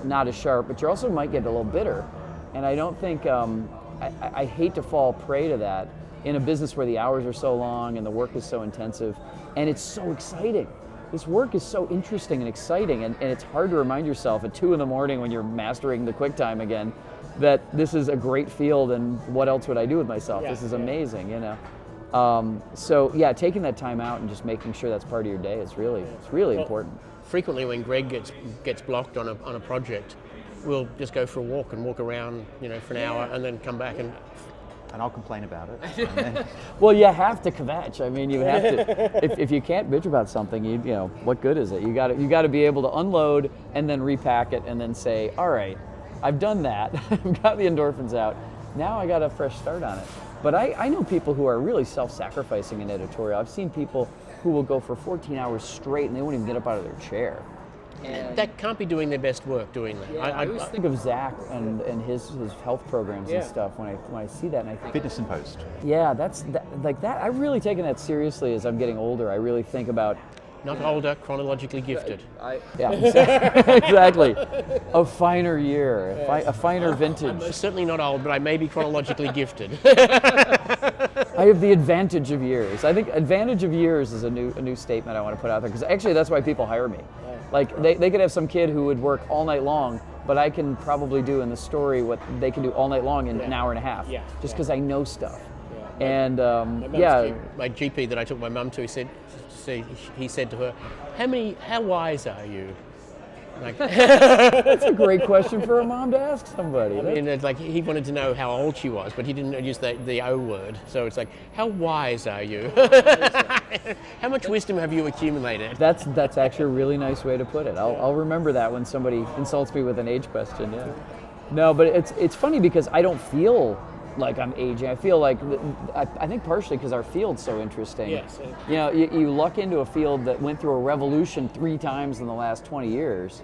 not as sharp, but you also might get a little bitter. And I don't think, I hate to fall prey to that in a business where the hours are so long and the work is so intensive, and it's so exciting. This work is so interesting and exciting, and it's hard to remind yourself at 2 a.m. when you're mastering the QuickTime again that this is a great field, and what else would I do with myself? This is amazing, So taking that time out and just making sure that's part of your day is really important. Frequently, when Greg gets blocked on a project, we'll just go for a walk and walk around, for an hour, and then come back and I'll complain about it. Well, you have to kvetch. I mean, you have to. If you can't bitch about something, what good is it? You got to be able to unload and then repack it and then say, all right, I've done that. I've got the endorphins out. Now I got a fresh start on it. But I know people who are really self-sacrificing in editorial. I've seen people who will go for 14 hours straight and they won't even get up out of their chair. And that can't be doing their best work doing that. Yeah, I always think of Zach and his health programs and stuff when I see that, and I think Fitness in Post. Yeah, that's like that. I've really taken that seriously as I'm getting older. I really think about not older, chronologically gifted. Exactly. A finer year, a finer vintage. I'm certainly not old, but I may be chronologically gifted. I have the advantage of years. I think advantage of years is a new statement I want to put out there, because actually that's why people hire me. Like they could have some kid who would work all night long, but I can probably do in the story what they can do all night long in an hour and a half, just because I know stuff. Yeah. And my GP that I took my mum to, he said to her, how wise are you? Like, that's a great question for a mom to ask somebody. I mean, it's like he wanted to know how old she was, but he didn't use the O word. So it's like, how wise are you? How much wisdom have you accumulated? That's actually a really nice way to put it. I'll remember that when somebody insults me with an age question. Yeah. No, but it's funny because I don't feel like I'm aging. I feel like I think partially because our field's so interesting. Yes. You know, you luck into a field that went through a revolution 3 times in the last 20 years.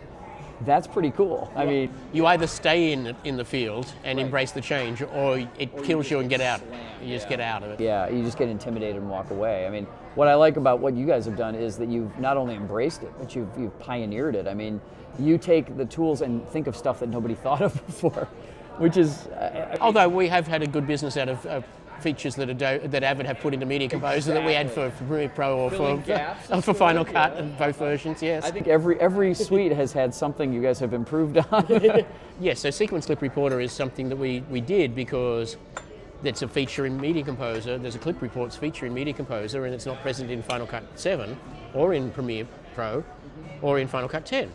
That's pretty cool. I mean, You either stay in the field and embrace the change, or it kills you and get out. You just get out of it. yeah, you just get intimidated and walk away. I mean, what I like about what you guys have done is that you've not only embraced it, but you've pioneered it. I mean, you take the tools and think of stuff that nobody thought of before, which is... Although we have had a good business out of features that Avid have put into Media Composer that we had for Premiere Pro or for Final Cut and both versions. Yes. I think every suite has had something you guys have improved on. Yes. So Sequence Clip Reporter is something that we did because that's a feature in Media Composer. There's a Clip Reports feature in Media Composer, and it's not present in Final Cut 7 or in Premiere Pro or in Final Cut 10.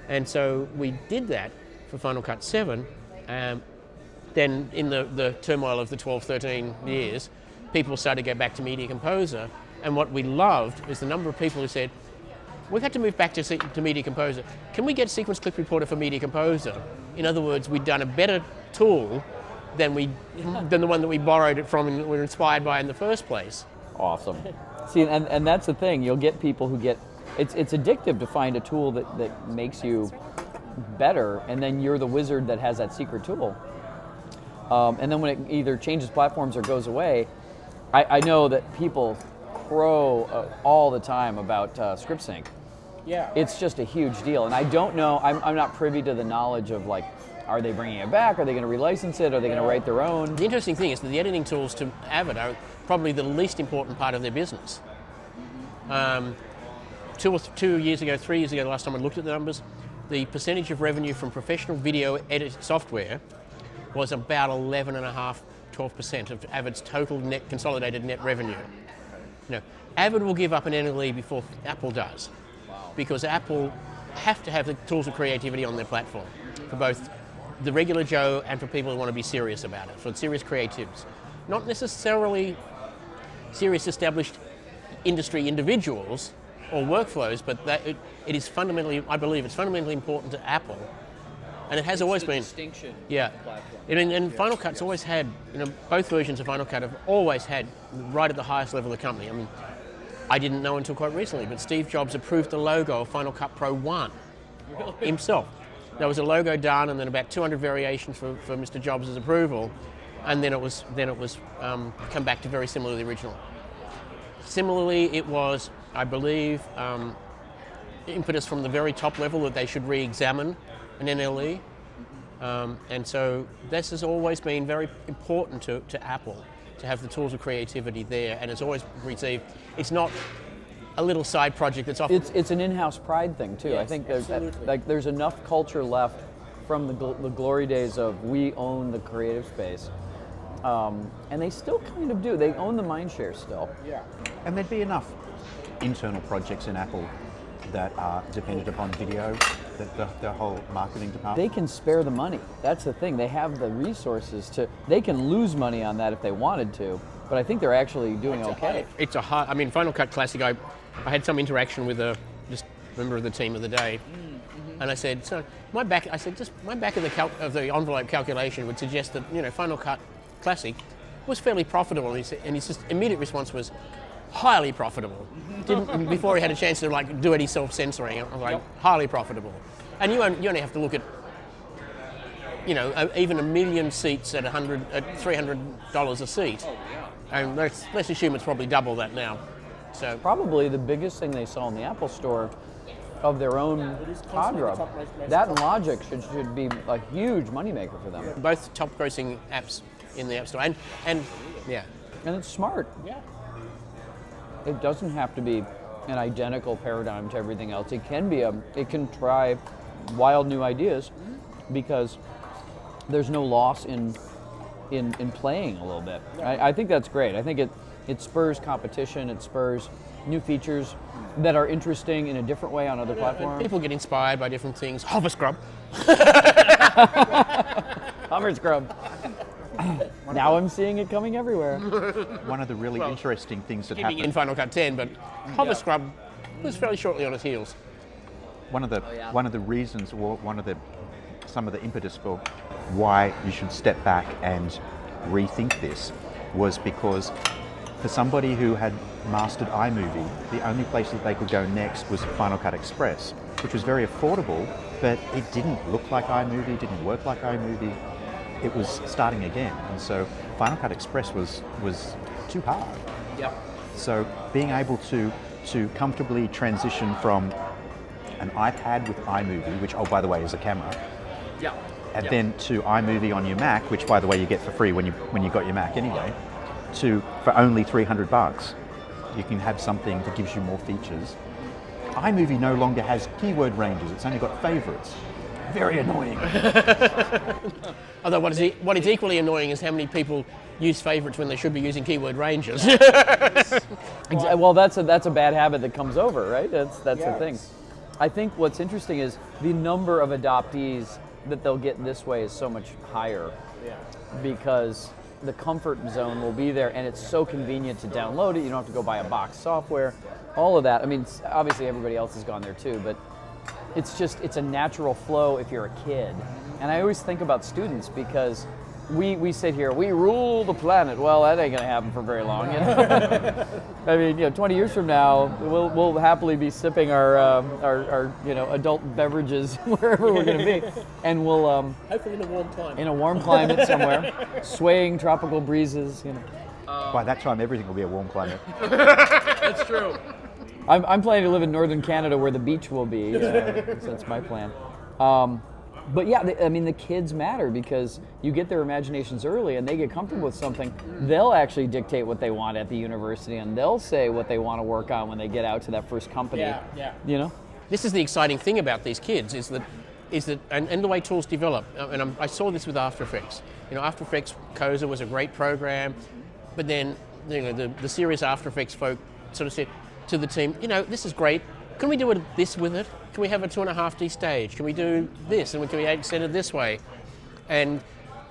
And so we did that for Final Cut 7. Then in the turmoil of the 12, 13 years, people started to go back to Media Composer. And what we loved is the number of people who said, we've had to move back to Media Composer. Can we get Sequence Clip Reporter for Media Composer? In other words, we'd done a better tool than the one that we borrowed it from and were inspired by in the first place. Awesome. See, and that's the thing. You'll get people who get... It's addictive to find a tool that makes you better, and then you're the wizard that has that secret tool. And then when it either changes platforms or goes away, I know that people crow all the time about ScriptSync. Yeah. It's just a huge deal, and I don't know, I'm not privy to the knowledge of like, are they bringing it back? Are they going to relicense it? Are they going to write their own? The interesting thing is that the editing tools to Avid are probably the least important part of their business. 2 years ago, 3 years ago, the last time I looked at the numbers, the percentage of revenue from professional video edit software was about 11.5%, 12% of Avid's total consolidated net revenue. Avid will give up an NLE before Apple does, because Apple have to have the tools of creativity on their platform for both the regular Joe and for people who want to be serious about it, for serious creatives. Not necessarily serious established industry individuals or workflows, but that it is fundamentally, I believe it's fundamentally important to Apple. And it has always been. Distinction. Yeah. And Final Cut's always had, both versions of Final Cut have always had right at the highest level of the company. I mean, I didn't know until quite recently, but Steve Jobs approved the logo of Final Cut Pro 1 himself. There was a logo done, and then about 200 variations for Mr. Jobs' approval, and then it was come back to very similar to the original. Similarly, it was, I believe, impetus from the very top level that they should re-examine an NLE, and so this has always been very important to Apple to have the tools of creativity there, and it's always received. It's not a little side project that's often. It's an in-house pride thing too. Yes, I think there's enough culture left from the glory days of we own the creative space, and they still kind of do. They own the mind share still. Yeah. And there'd be enough internal projects in Apple that are dependent upon video, the whole marketing department. They can spare the money. That's the thing. They have the resources to. They can lose money on that if they wanted to, but I think they're actually doing okay. It's a hard. I mean, Final Cut Classic. I had some interaction with a member of the team of the day, and I said, "So my back." I said, "Just my back of the envelope calculation would suggest that Final Cut Classic was fairly profitable." And his just immediate response was, "Highly profitable." Before he had a chance to do any self-censoring, I was like, "Highly profitable." And you only have to look at even 1 million seats at $300 a seat, and let's assume it's probably double that now. So probably the biggest thing they saw in the Apple Store of their own cadre. That and Logic should be a huge moneymaker for them. Both top-grossing apps in the App Store, and yeah, and it's smart. Yeah. It doesn't have to be an identical paradigm to everything else. It can try wild new ideas because there's no loss in playing a little bit. I think that's great. I think it spurs competition. It spurs new features that are interesting in a different way on other platforms. People get inspired by different things. Hover Scrub. Hover Scrub. Now I'm seeing it coming everywhere. One of the really interesting things that Keeping it in happened. Final Cut 10, but Hover Scrub was fairly shortly on its heels. One of the reasons, or some of the impetus for why you should step back and rethink this was because for somebody who had mastered iMovie, the only place that they could go next was Final Cut Express, which was very affordable, but it didn't look like iMovie, didn't work like iMovie. It was starting again, and so Final Cut Express was too hard. Yep. So being able to comfortably transition from an iPad with iMovie, which, oh, by the way, is a camera, Yeah. and then to iMovie on your Mac, which, by the way, you get for free when you got your Mac anyway, to for only $300, you can have something that gives you more features. iMovie no longer has keyword ranges; it's only got favorites. Very annoying. Although what is equally annoying is how many people use favorites when they should be using keyword ranges. Well, that's a bad habit that comes over, right? That's the thing. I think what's interesting is the number of adoptees that they'll get this way is so much higher because the comfort zone will be there, and it's so convenient to download it. You don't have to go buy a box software, all of that. I mean, obviously everybody else has gone there too, but it's a natural flow if you're a kid. And I always think about students because we sit here, we rule the planet. Well, that ain't gonna happen for very long, you know. I mean, 20 years from now, we'll happily be sipping our adult beverages wherever we're gonna be, and we'll Hopefully in a warm climate. in a warm climate somewhere, swaying tropical breezes. By that time, everything will be a warm climate. That's true. I'm planning to live in northern Canada where the beach will be. So that's my plan. But yeah, the kids matter because you get their imaginations early and they get comfortable with something. They'll actually dictate what they want at the university, and they'll say what they want to work on when they get out to that first company. Yeah. This is the exciting thing about these kids is that and the way tools develop. And I saw this with After Effects. After Effects Koza was a great program, but then the serious After Effects folk sort of said to the team, this is great. Can we do this with it? Can we have a 2.5D stage? Can we do this? And can we extend it this way? And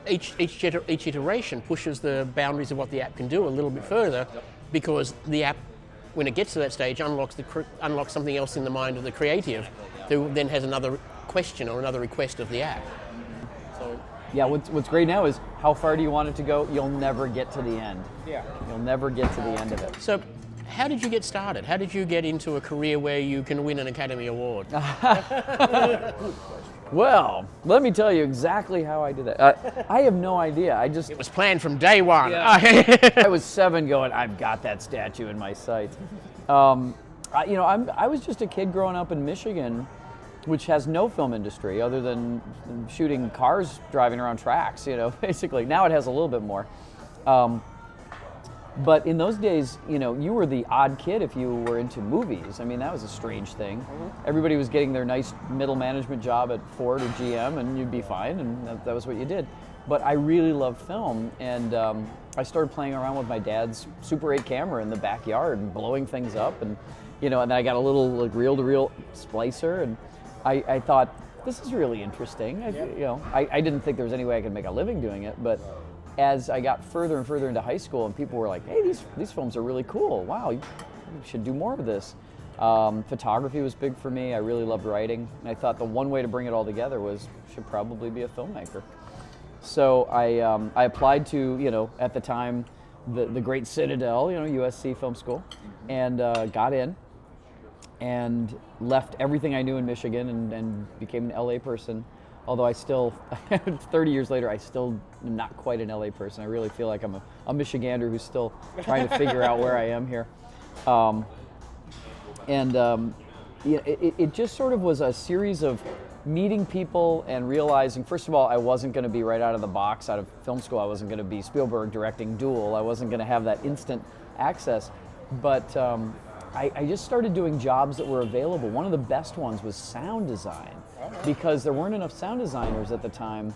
each iteration pushes the boundaries of what the app can do a little bit further, because the app, when it gets to that stage, unlocks something else in the mind of the creative, who then has another question or another request of the app. So, yeah, what's great now is how far do you want it to go? You'll never get to the end. Yeah. You'll never get to the end of it. So, how did you get started? How did you get into a career where you can win an Academy Award? Well, let me tell you exactly how I did that. I have no idea. It was planned from day one. Yeah. I was 7 going, I've got that statue in my sights. I was just a kid growing up in Michigan, which has no film industry other than shooting cars driving around tracks, basically. Now it has a little bit more. But in those days, you were the odd kid if you were into movies. I mean, that was a strange thing. Everybody was getting their nice middle management job at Ford or GM, and you'd be fine, and that was what you did. But I really loved film, and I started playing around with my dad's Super 8 camera in the backyard and blowing things up, and and then I got a little reel-to-reel splicer, and I thought, this is really interesting. I didn't think there was any way I could make a living doing it, but as I got further and further into high school, and people were like, hey, these films are really cool. Wow, you should do more of this. Photography was big for me. I really loved writing. And I thought the one way to bring it all together was should probably be a filmmaker. So I applied to, at the time, the great Citadel, USC Film School, and got in and left everything I knew in Michigan and became an LA person. Although I still, 30 years later, I still am not quite an LA person. I really feel like I'm a Michigander who's still trying to figure out where I am here. It just sort of was a series of meeting people and realizing, first of all, I wasn't going to be right out of the box, out of film school. I wasn't going to be Spielberg directing Duel. I wasn't going to have that instant access. But I just started doing jobs that were available. One of the best ones was sound design, because there weren't enough sound designers at the time,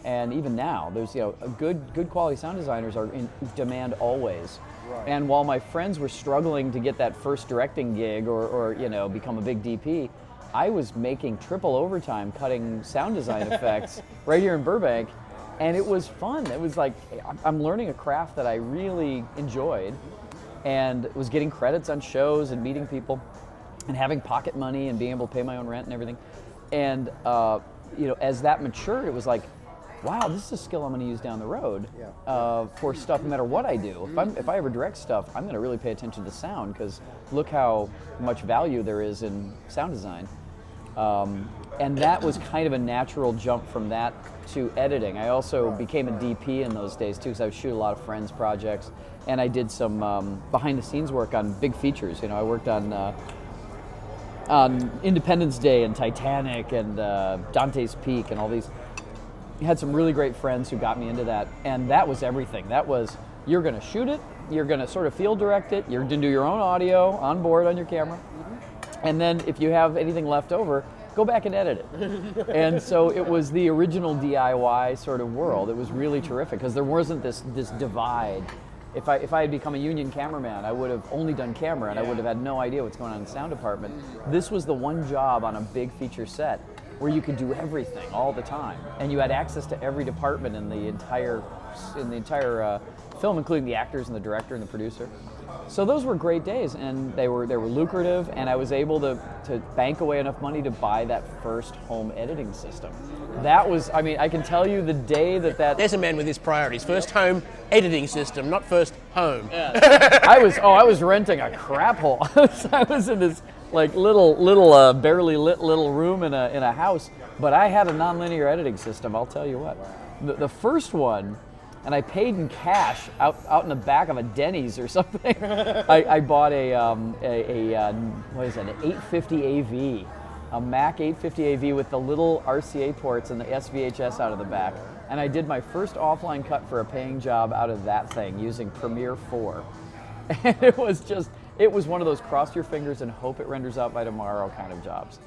and even now, there's good quality sound designers are in demand always. Right. And while my friends were struggling to get that first directing gig or become a big DP, I was making triple overtime cutting sound design effects right here in Burbank, And it was fun. It was like, I'm learning a craft that I really enjoyed, and was getting credits on shows and meeting people and having pocket money and being able to pay my own rent and everything. And as that matured, it was like, wow, this is a skill I'm going to use down the road for stuff no matter what I do. If I ever direct stuff, I'm going to really pay attention to sound, because look how much value there is in sound design. And that was kind of a natural jump from that to editing. I also became a DP in those days too, because I would shoot a lot of friends' projects, and I did some behind-the-scenes work on big features. I worked on Independence Day and Titanic and Dante's Peak and all these. Had some really great friends who got me into that, and that was everything. That was, you're going to shoot it, you're going to sort of field direct it, you're going to do your own audio on board on your camera, and then if you have anything left over, go back and edit it. And so it was the original DIY sort of world. It was really terrific, because there wasn't this divide. If I had become a union cameraman, I would have only done camera, and I would have had no idea what's going on in the sound department. This was the one job on a big feature set where you could do everything all the time, and you had access to every department in the entire film, including the actors and the director and the producer. So those were great days, and they were lucrative, and I was able to bank away enough money to buy that first home editing system. That was, I can tell you the day that... There's a man with his priorities. First home editing system, not first home. Yeah. I was renting a crap hole. I was in this little barely lit little room in a house, but I had a nonlinear editing system, I'll tell you what. The first one, and I paid in cash out in the back of a Denny's or something. I bought an 850 AV, a Mac 850 AV with the little RCA ports and the SVHS out of the back. And I did my first offline cut for a paying job out of that thing using Premiere 4. And it was one of those cross your fingers and hope it renders out by tomorrow kind of jobs.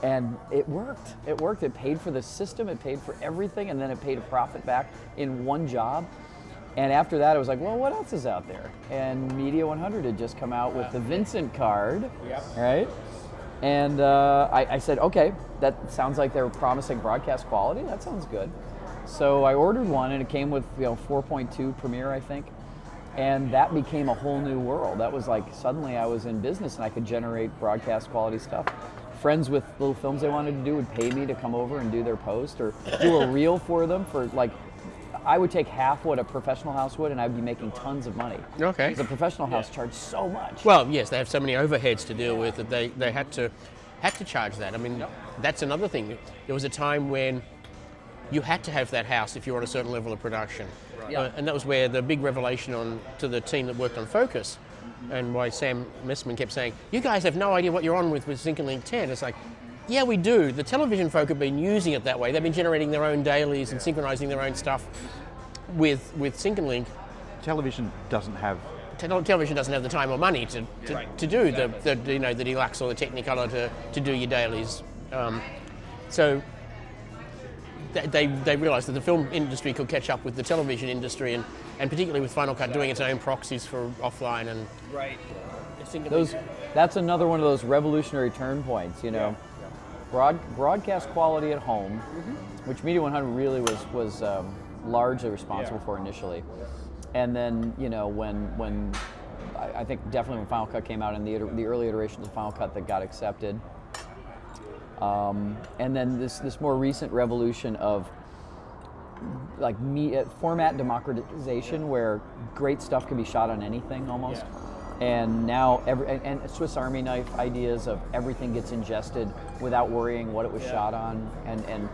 And it worked. It paid for the system, it paid for everything, and then it paid a profit back in one job. And after that, I was like, well, what else is out there? And Media 100 had just come out with the Vincent card, right? And I said, okay, that sounds like they were promising broadcast quality. That sounds good. So I ordered one, and it came with 4.2 Premiere, I think. And that became a whole new world. That was like, suddenly I was in business and I could generate broadcast quality stuff. Friends with little films they wanted to do would pay me to come over and do their post or do a reel for them for I would take half what a professional house would, and I'd be making tons of money. Okay. Because a professional house charged so much. Well, yes, they have so many overheads to deal with that they had to charge that. That's another thing. There was a time when you had to have that house if you were on a certain level of production. Right. And that was where the big revelation to the team that worked on Focus, and why Sam Messman kept saying, you guys have no idea what you're on with Sync and Link 10. It's like, yeah, we do. The television folk have been using it that way. They've been generating their own dailies and synchronizing their own stuff with Sync and Link. Television doesn't have the time or money to do the deluxe or the Technicolor to do your dailies. So they realised that the film industry could catch up with the television industry, and particularly with Final Cut doing its own proxies for offline and right. That's another one of those revolutionary turn points. Broadcast quality at home, which Media 100 really was largely responsible for initially, and then when I think definitely when Final Cut came out and the early iterations of Final Cut that got accepted. And then this more recent revolution of format democratization, where great stuff can be shot on anything almost, and now and Swiss Army knife ideas of everything gets ingested without worrying what it was shot on, and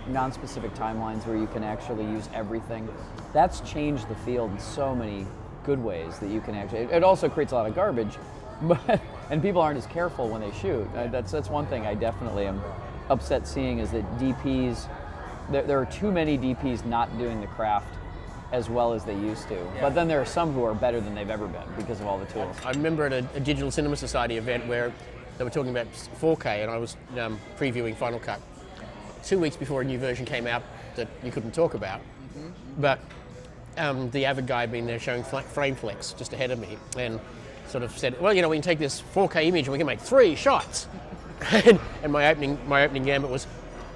non-specific timelines where you can actually use everything. That's changed the field in so many good ways that you can actually. It also creates a lot of garbage. But and people aren't as careful when they shoot. That's one thing I definitely am upset seeing, is that DPs, there are too many DPs not doing the craft as well as they used to. Yeah. But then there are some who are better than they've ever been because of all the tools. I remember at a Digital Cinema Society event where they were talking about 4K, and I was previewing Final Cut 2 weeks before a new version came out that you couldn't talk about. But the avid guy had been there showing frame flex just ahead of me, and sort of said, well, we can take this 4K image and we can make 3 shots. And my opening gambit was,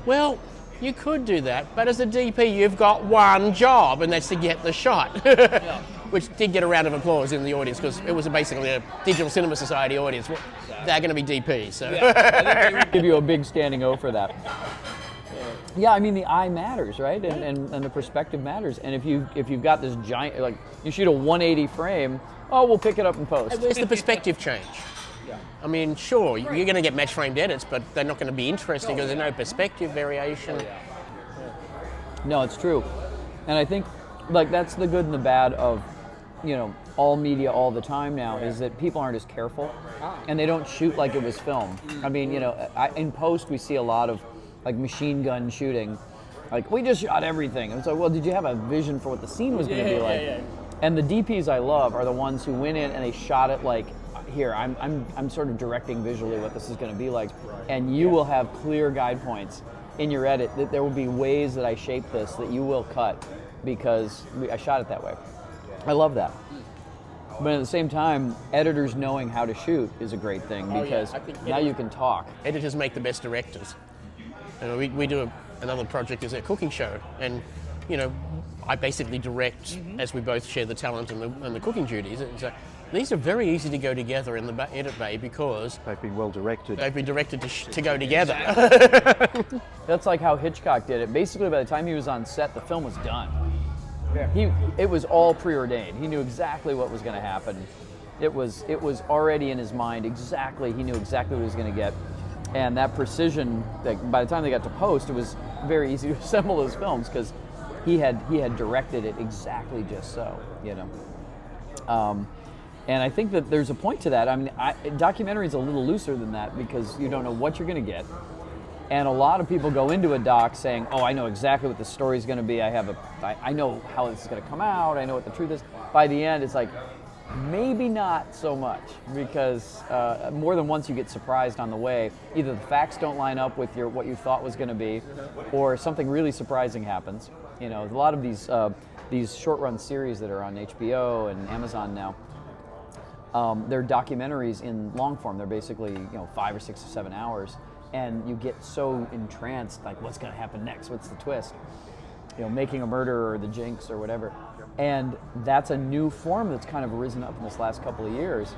well, You could do that, but as a DP, you've got one job, and that's to get the shot. Which did get a round of applause in the audience because it was basically a Digital Cinema Society audience. Well, they're going to be DP, so. I think they would give you a big standing O for that. Yeah, I mean the eye matters, right? And the perspective matters. And if you've got this giant, like you shoot a 180 frame, oh, we'll pick it up in post. Where's the perspective change? I mean, sure, you're going to get match framed edits, but they're not going to be interesting because there's no perspective variation. No, it's true. And I think like that's the good and the bad of, all media all the time now is that people aren't as careful and they don't shoot like it was film. I mean, in post we see a lot of like machine gun shooting. Like, we just shot everything. And it's like, well, did you have a vision for what the scene was going to be like? Yeah. And the DPs I love are the ones who went in and they shot it like, here, I'm sort of directing visually what this is going to be like. And you will have clear guide points in your edit that there will be ways that I shape this that you will cut because I shot it that way. I love that. But at the same time, editors knowing how to shoot is a great thing because now you can talk. Editors make the best directors. We do another project as a cooking show, and I basically direct as we both share the talent and the cooking duties. And so these are very easy to go together in the edit bay because they've been well directed. They've been directed to go together. That's like how Hitchcock did it. Basically, by the time he was on set, the film was done. It was all preordained. He knew exactly what was going to happen. It was already in his mind exactly. He knew exactly what he was going to get. And that precision, that by the time they got to post, it was very easy to assemble those films because he had directed it exactly just so, And I think that there's a point to that. I mean, documentary is a little looser than that because you don't know what you're going to get. And a lot of people go into a doc saying, oh, I know exactly what the story's going to be. I know how this is going to come out. I know what the truth is. By the end, it's like, maybe not so much because more than once you get surprised on the way. Either the facts don't line up with what you thought was going to be, or something really surprising happens. A lot of these short-run series that are on HBO and Amazon now, they're documentaries in long form. They're basically 5 or 6 or 7 hours, and you get so entranced, like what's going to happen next? What's the twist? Making a Murderer or The Jinx or whatever. And that's a new form that's kind of risen up in this last couple of years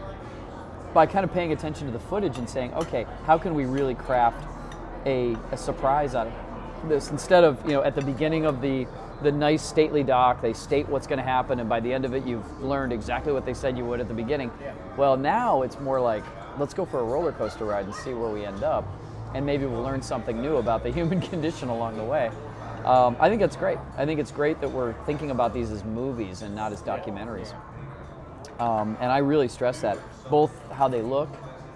by kind of paying attention to the footage and saying, okay, how can we really craft a surprise out of this? Instead of, at the beginning of the nice stately doc, they state what's going to happen, and by the end of it, you've learned exactly what they said you would at the beginning. Well, now it's more like, let's go for a roller coaster ride and see where we end up, and maybe we'll learn something new about the human condition along the way. I think that's great. I think it's great that we're thinking about these as movies and not as documentaries. And I really stress that. Both how they look,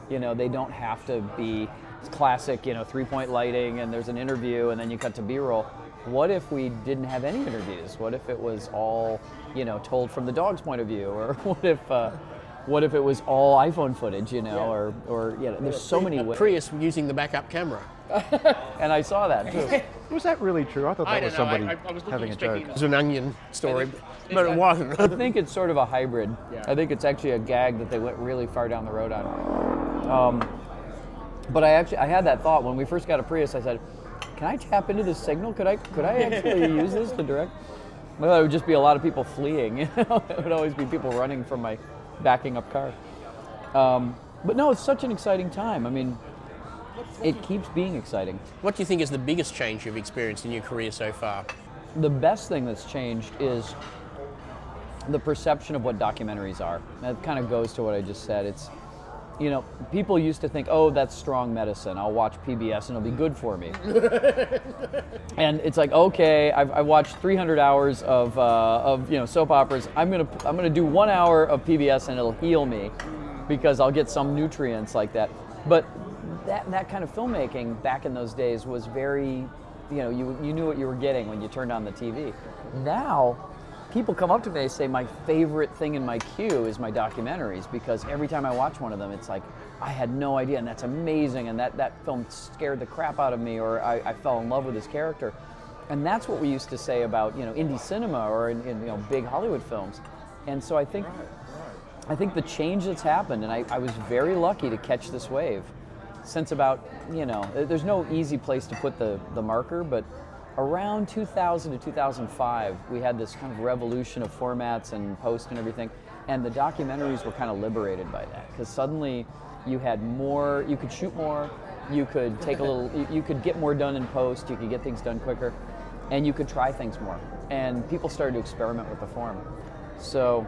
they don't have to be classic, 3-point lighting and there's an interview and then you cut to B-roll. What if we didn't have any interviews? What if it was all, told from the dog's point of view? Or what if it was all iPhone footage, or there's so many ways. Prius using the backup camera. And I saw that too. Was that really true? I thought that was somebody having a joke. It was an Onion story, but it wasn't. I think it's sort of a hybrid. Yeah. I think it's actually a gag that they went really far down the road on. But I had that thought when we first got a Prius. I said, "Can I tap into this signal? Could I actually use this to direct?" I thought it would just be a lot of people fleeing. It would always be people running from my backing up car. But no, it's such an exciting time. I mean, it keeps being exciting. What do you think is the biggest change you've experienced in your career so far? The best thing that's changed is the perception of what documentaries are. That kind of goes to what I just said. It's, people used to think, oh, that's strong medicine. I'll watch PBS and it'll be good for me. And it's like, okay, I watched 300 hours of soap operas. I'm gonna do 1 hour of PBS and it'll heal me because I'll get some nutrients like that. But that kind of filmmaking back in those days was very, you knew what you were getting when you turned on the TV. Now, people come up to me and say my favorite thing in my queue is my documentaries because every time I watch one of them, it's like, I had no idea, and that's amazing, and that film scared the crap out of me, or I fell in love with this character. And that's what we used to say about, indie cinema or in big Hollywood films. And so I think the change that's happened, and I was very lucky to catch this wave. Since about, there's no easy place to put the marker, but around 2000 to 2005, we had this kind of revolution of formats and post and everything, and the documentaries were kind of liberated by that, because suddenly you had more, you could shoot more, you could take a little, you could get more done in post, you could get things done quicker, and you could try things more. And people started to experiment with the form. So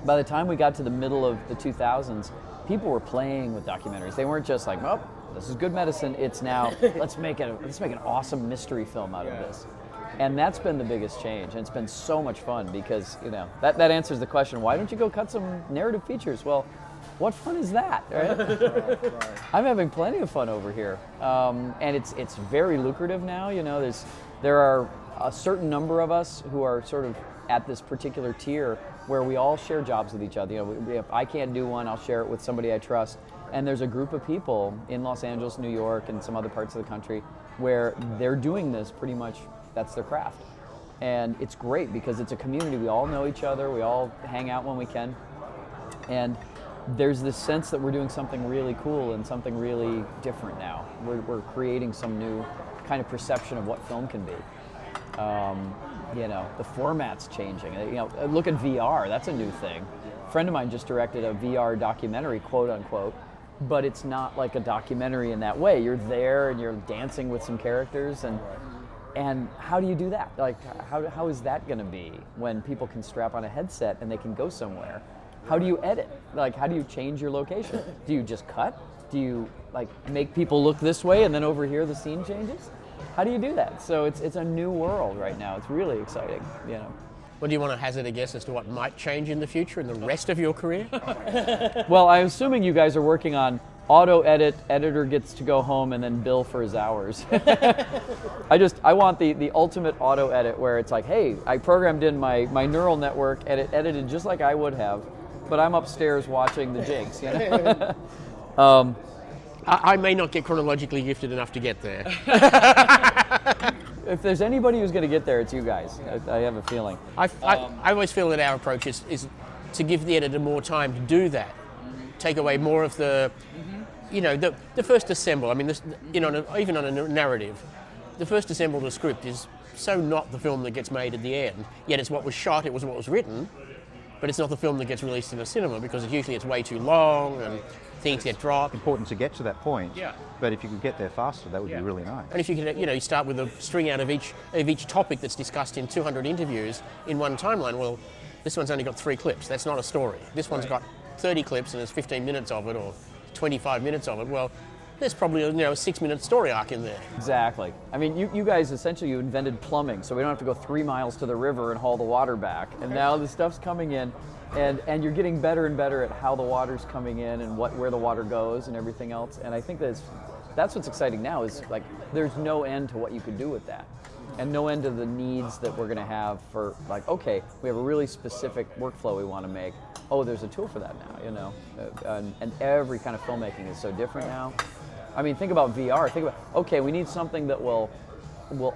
by the time we got to the middle of the 2000s, people were playing with documentaries. They weren't just like, oh, this is good medicine. It's now, let's make an awesome mystery film out of this. And that's been the biggest change. And it's been so much fun because, you know, that answers the question, why don't you go cut some narrative features? Well, what fun is that, right? I'm having plenty of fun over here. And it's very lucrative now. You know, there are a certain number of us who are sort of at this particular tier where we all share jobs with each other. You know, if I can't do one, I'll share it with somebody I trust. And there's a group of people in Los Angeles, New York, and some other parts of the country where they're doing this pretty much, that's their craft. And it's great because it's a community. We all know each other. We all hang out when we can. And there's this sense that we're doing something really cool and something really different now. We're creating some new kind of perception of what film can be. You know, the format's changing. You know, look at VR, that's a new thing. A friend of mine just directed a VR documentary, quote unquote, but it's not like a documentary in that way. You're there and you're dancing with some characters, and how do you do that? Like, how is that gonna be when people can strap on a headset and they can go somewhere? How do you edit? Like, how do you change your location? Do you just cut? Do you like make people look this way and then over here the scene changes? How do you do that? So it's a new world right now. It's really exciting, you know. Well, do you want to hazard a guess as to what might change in the future in the rest of your career? Well, I'm assuming you guys are working on auto edit, editor gets to go home and then bill for his hours. I want the ultimate auto edit where it's like, hey, I programmed in my neural network and it edited just like I would have, but I'm upstairs watching the jigs, you know? I may not get chronologically gifted enough to get there. If there's anybody who's going to get there, it's you guys. I have a feeling. I always feel that our approach is to give the editor more time to do that. Take away more of the, you know, the first assemble. I mean, this, you know, even on a narrative, the first assemble of a script is so not the film that gets made at the end. Yet it's what was shot, it was what was written, but it's not the film that gets released in a cinema because usually it's way too long and things get dropped. Important to get to that point. Yeah. But if you could get there faster, that would be really nice. And if you can, you know, you start with a string out of each topic that's discussed in 200 interviews in one timeline. Well, this one's only got 3 clips. That's not a story. This one's got 30 clips and there's 15 minutes of it or 25 minutes of it. Well, there's probably a 6-minute story arc in there. Exactly. I mean, you guys essentially you invented plumbing, so we don't have to go 3 miles to the river and haul the water back. And now the stuff's coming in. And you're getting better and better at how the water's coming in and where the water goes and everything else. And I think that's what's exciting now is like there's no end to what you could do with that, and no end to the needs that we're going to have for like, okay, we have a really specific workflow we want to make. Oh, there's a tool for that now, you know. And every kind of filmmaking is so different now. I mean, think about VR. Think about, okay, we need something that will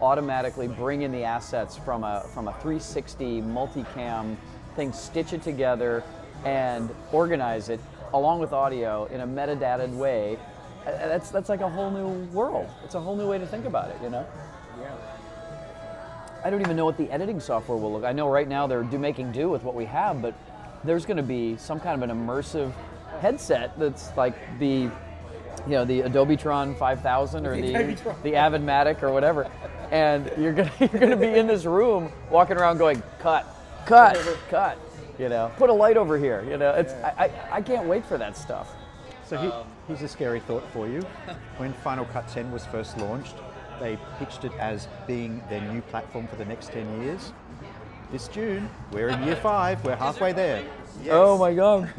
automatically bring in the assets from a 360 multicam thing, stitch it together and organize it along with audio in a metadated way. That's like a whole new world. It's a whole new way to think about it, you know? Yeah. I don't even know what the editing software will look. I know right now they're making do with what we have, but there's going to be some kind of an immersive headset that's like the Adobitron 5000 or the Avidmatic or whatever, and you're gonna be in this room walking around going cut, you know, put a light over here, you know. It's I can't wait for that stuff. So here's a scary thought for you. When Final Cut 10 was first launched, they pitched it as being their new platform for the next 10 years. This June, we're in year 5, we're halfway there. Yes. Oh my God.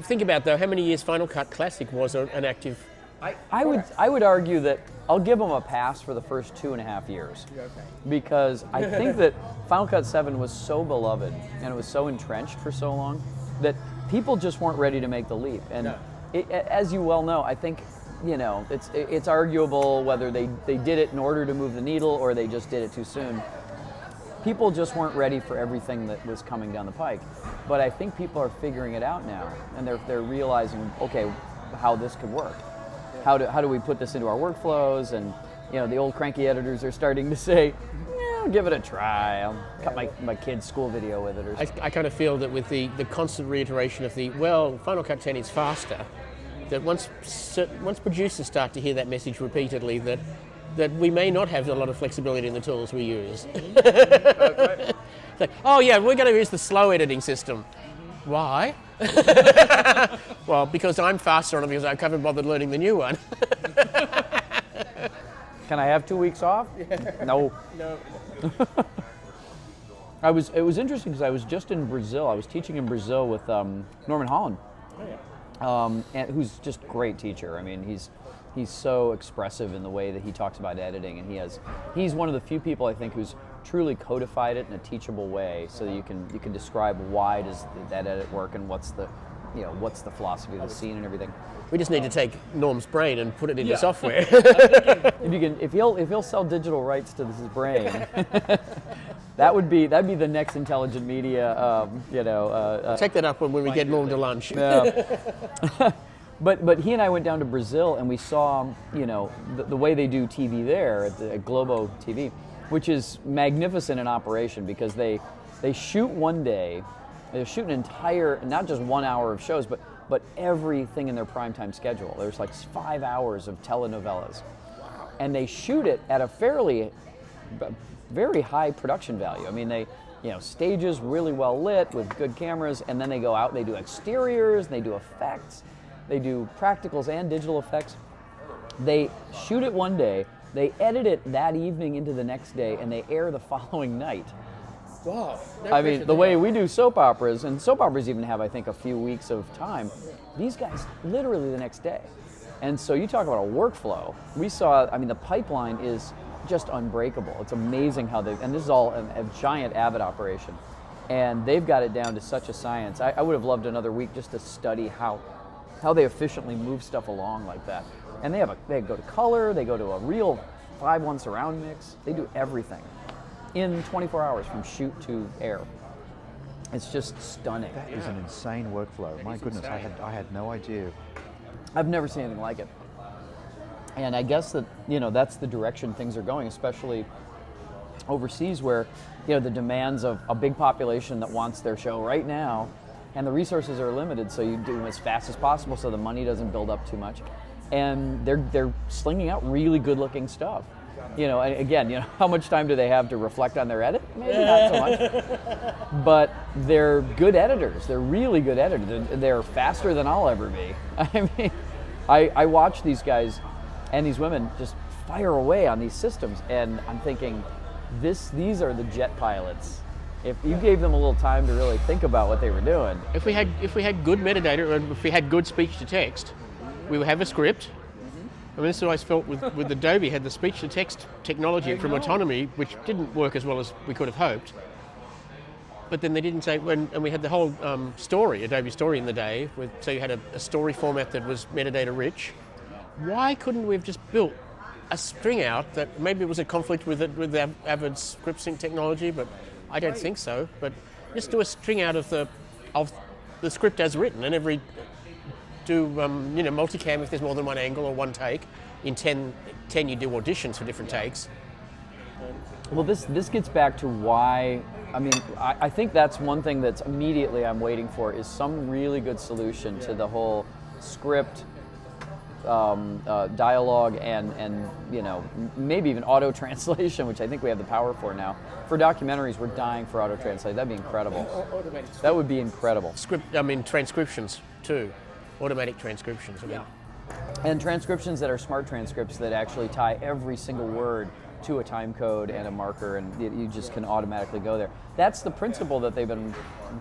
Think about though, how many years Final Cut Classic was an active? I would argue that I'll give them a pass for the first 2.5 years, because I think that Final Cut 7 was so beloved and it was so entrenched for so long that people just weren't ready to make the leap. And as you well know, I think, you know, it's arguable whether they did it in order to move the needle or they just did it too soon. People just weren't ready for everything that was coming down the pike. But I think people are figuring it out now, and they're realizing, okay, how this could work. How do we put this into our workflows, and the old cranky editors are starting to say, I'll give it a try. I'll cut my kid's school video with it. Or something. I kind of feel that with the constant reiteration of Final Cut 10 is faster, that once producers start to hear that message repeatedly, that we may not have a lot of flexibility in the tools we use. It's like, oh yeah, we're going to use the slow editing system. Why? Well, because I'm faster on it because I haven't bothered learning the new one. Can I have 2 weeks off? No. No. It was interesting because I was just in Brazil. I was teaching in Brazil with Norman Holland, and who's just a great teacher. I mean, he's so expressive in the way that he talks about editing, and he's one of the few people I think who's truly codified it in a teachable way, so that you can describe why does that edit work and what's the philosophy of the scene and everything. We just need to take Norm's brain and put it into software. If he'll sell digital rights to his brain, that'd be the next intelligent media. Take that up when we get Norm to lunch. But he and I went down to Brazil and we saw the way they do TV there at Globo TV, which is magnificent in operation because they shoot one day. They shoot an entire, not just 1 hour of shows, but everything in their primetime schedule. There's like 5 hours of telenovelas. And they shoot it at a very high production value. I mean, they, stages really well lit with good cameras, and then they go out and they do exteriors, and they do effects, they do practicals and digital effects. They shoot it one day, they edit it that evening into the next day, and they air the following night. Wow. I mean, the way we do soap operas, and soap operas even have, I think, a few weeks of time, these guys literally the next day. And so you talk about a workflow. We saw, the pipeline is just unbreakable. It's amazing how and this is all a giant Avid operation. And they've got it down to such a science. I would have loved another week just to study how they efficiently move stuff along like that. And they go to color, they go to a real 5:1 surround mix. They do everything in 24 hours from shoot to air. It's just stunning. That is an insane workflow. My goodness, I had no idea. I've never seen anything like it. And I guess that, that's the direction things are going, especially overseas where, the demands of a big population that wants their show right now, and the resources are limited, so you do them as fast as possible so the money doesn't build up too much. And they're slinging out really good-looking stuff. Again, how much time do they have to reflect on their edit? Maybe not so much. But they're good editors. They're really good editors. They're faster than I'll ever be. I mean, I watch these guys and these women just fire away on these systems, and I'm thinking, these are the jet pilots. If you gave them a little time to really think about what they were doing. If we had good metadata, and if we had good speech to text, we would have a script. I mean, this is what I felt with Adobe, had the speech-to-text technology from Autonomy, which didn't work as well as we could have hoped. But then they didn't say, and we had the whole Adobe Story in the day, so you had a story format that was metadata-rich. Why couldn't we have just built a string out that maybe it was a conflict with Avid script sync technology, but I don't think so. But just do a string out of the script as written, and do multicam if there's more than one angle or one take. In 10 you do auditions for different takes. Well, this gets back to why, I think that's one thing that's immediately I'm waiting for is some really good solution to the whole script, dialogue, and maybe even auto translation, which I think we have the power for now. For documentaries, we're dying for auto translate. That'd be incredible. That would be incredible. Transcriptions too. Automatic transcriptions. And transcriptions that are smart transcripts that actually tie every single word to a time code and a marker, and you just can automatically go there. That's the principle that they've been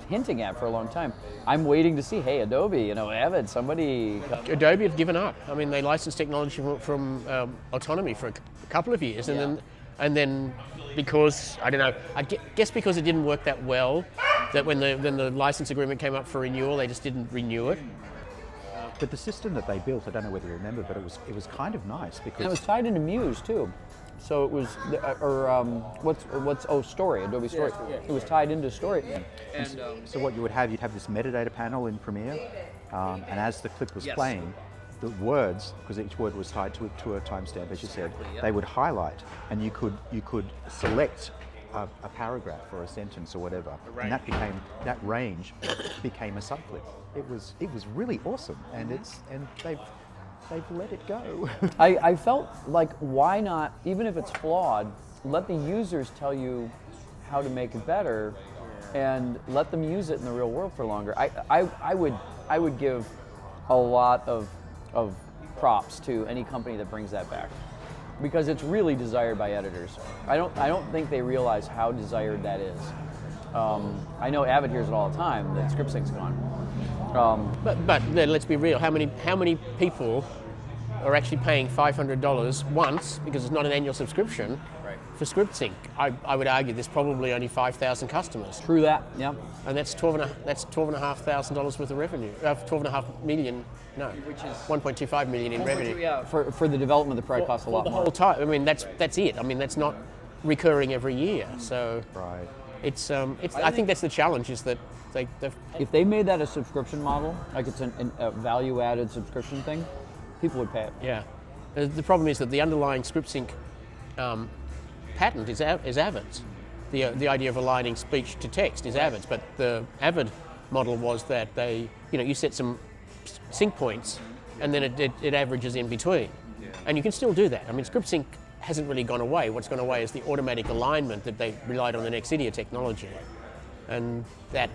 hinting at for a long time. I'm waiting to see, hey, Adobe, Avid, somebody... Adobe have given up. I mean, they licensed technology from Autonomy for a couple of years, and then because, I don't know, I guess because it didn't work that well, that when the license agreement came up for renewal, they just didn't renew it. But the system that they built, I don't know whether you remember, but it was kind of nice because... And it was tied into Muse too. So it was, Story, Adobe Story. Yes. It was tied into Story. So what you'd have this metadata panel in Premiere, and as the clip was playing, the words, because each word was tied to a timestamp, as you said, yeah. they would highlight, and you could select a paragraph or a sentence or whatever, and that range became a subclip. It was really awesome, and they've let it go. I felt like, why not, even if it's flawed, let the users tell you how to make it better, and let them use it in the real world for longer. I would give a lot of props to any company that brings that back, because it's really desired by editors. I don't think they realize how desired that is. I know Avid hears it all the time that ScriptSync's gone. But then let's be real. How many people are actually paying $500 once, because it's not an annual subscription, for ScriptSync? I would argue there's probably only 5,000 customers. True that. Yeah. And that's $12,500 worth of revenue. 12.5 million. No, Which is 1.25 million in revenue. Yeah. For the development, the product costs a lot the more. whole time. I mean, that's it. I mean, that's not recurring every year. So Right. it's I think that's the challenge, is that they've If they made that a subscription model, like it's a value-added subscription thing, people would pay it. yeah. The problem is that the underlying ScriptSync patent is Avid's. The idea of aligning speech to text is Avid's, but the Avid model was that you set some sync points, and then it averages in between, and you can still do that. I mean, ScriptSync hasn't really gone away. What's gone away is the automatic alignment that they relied on the Nexidia technology, and that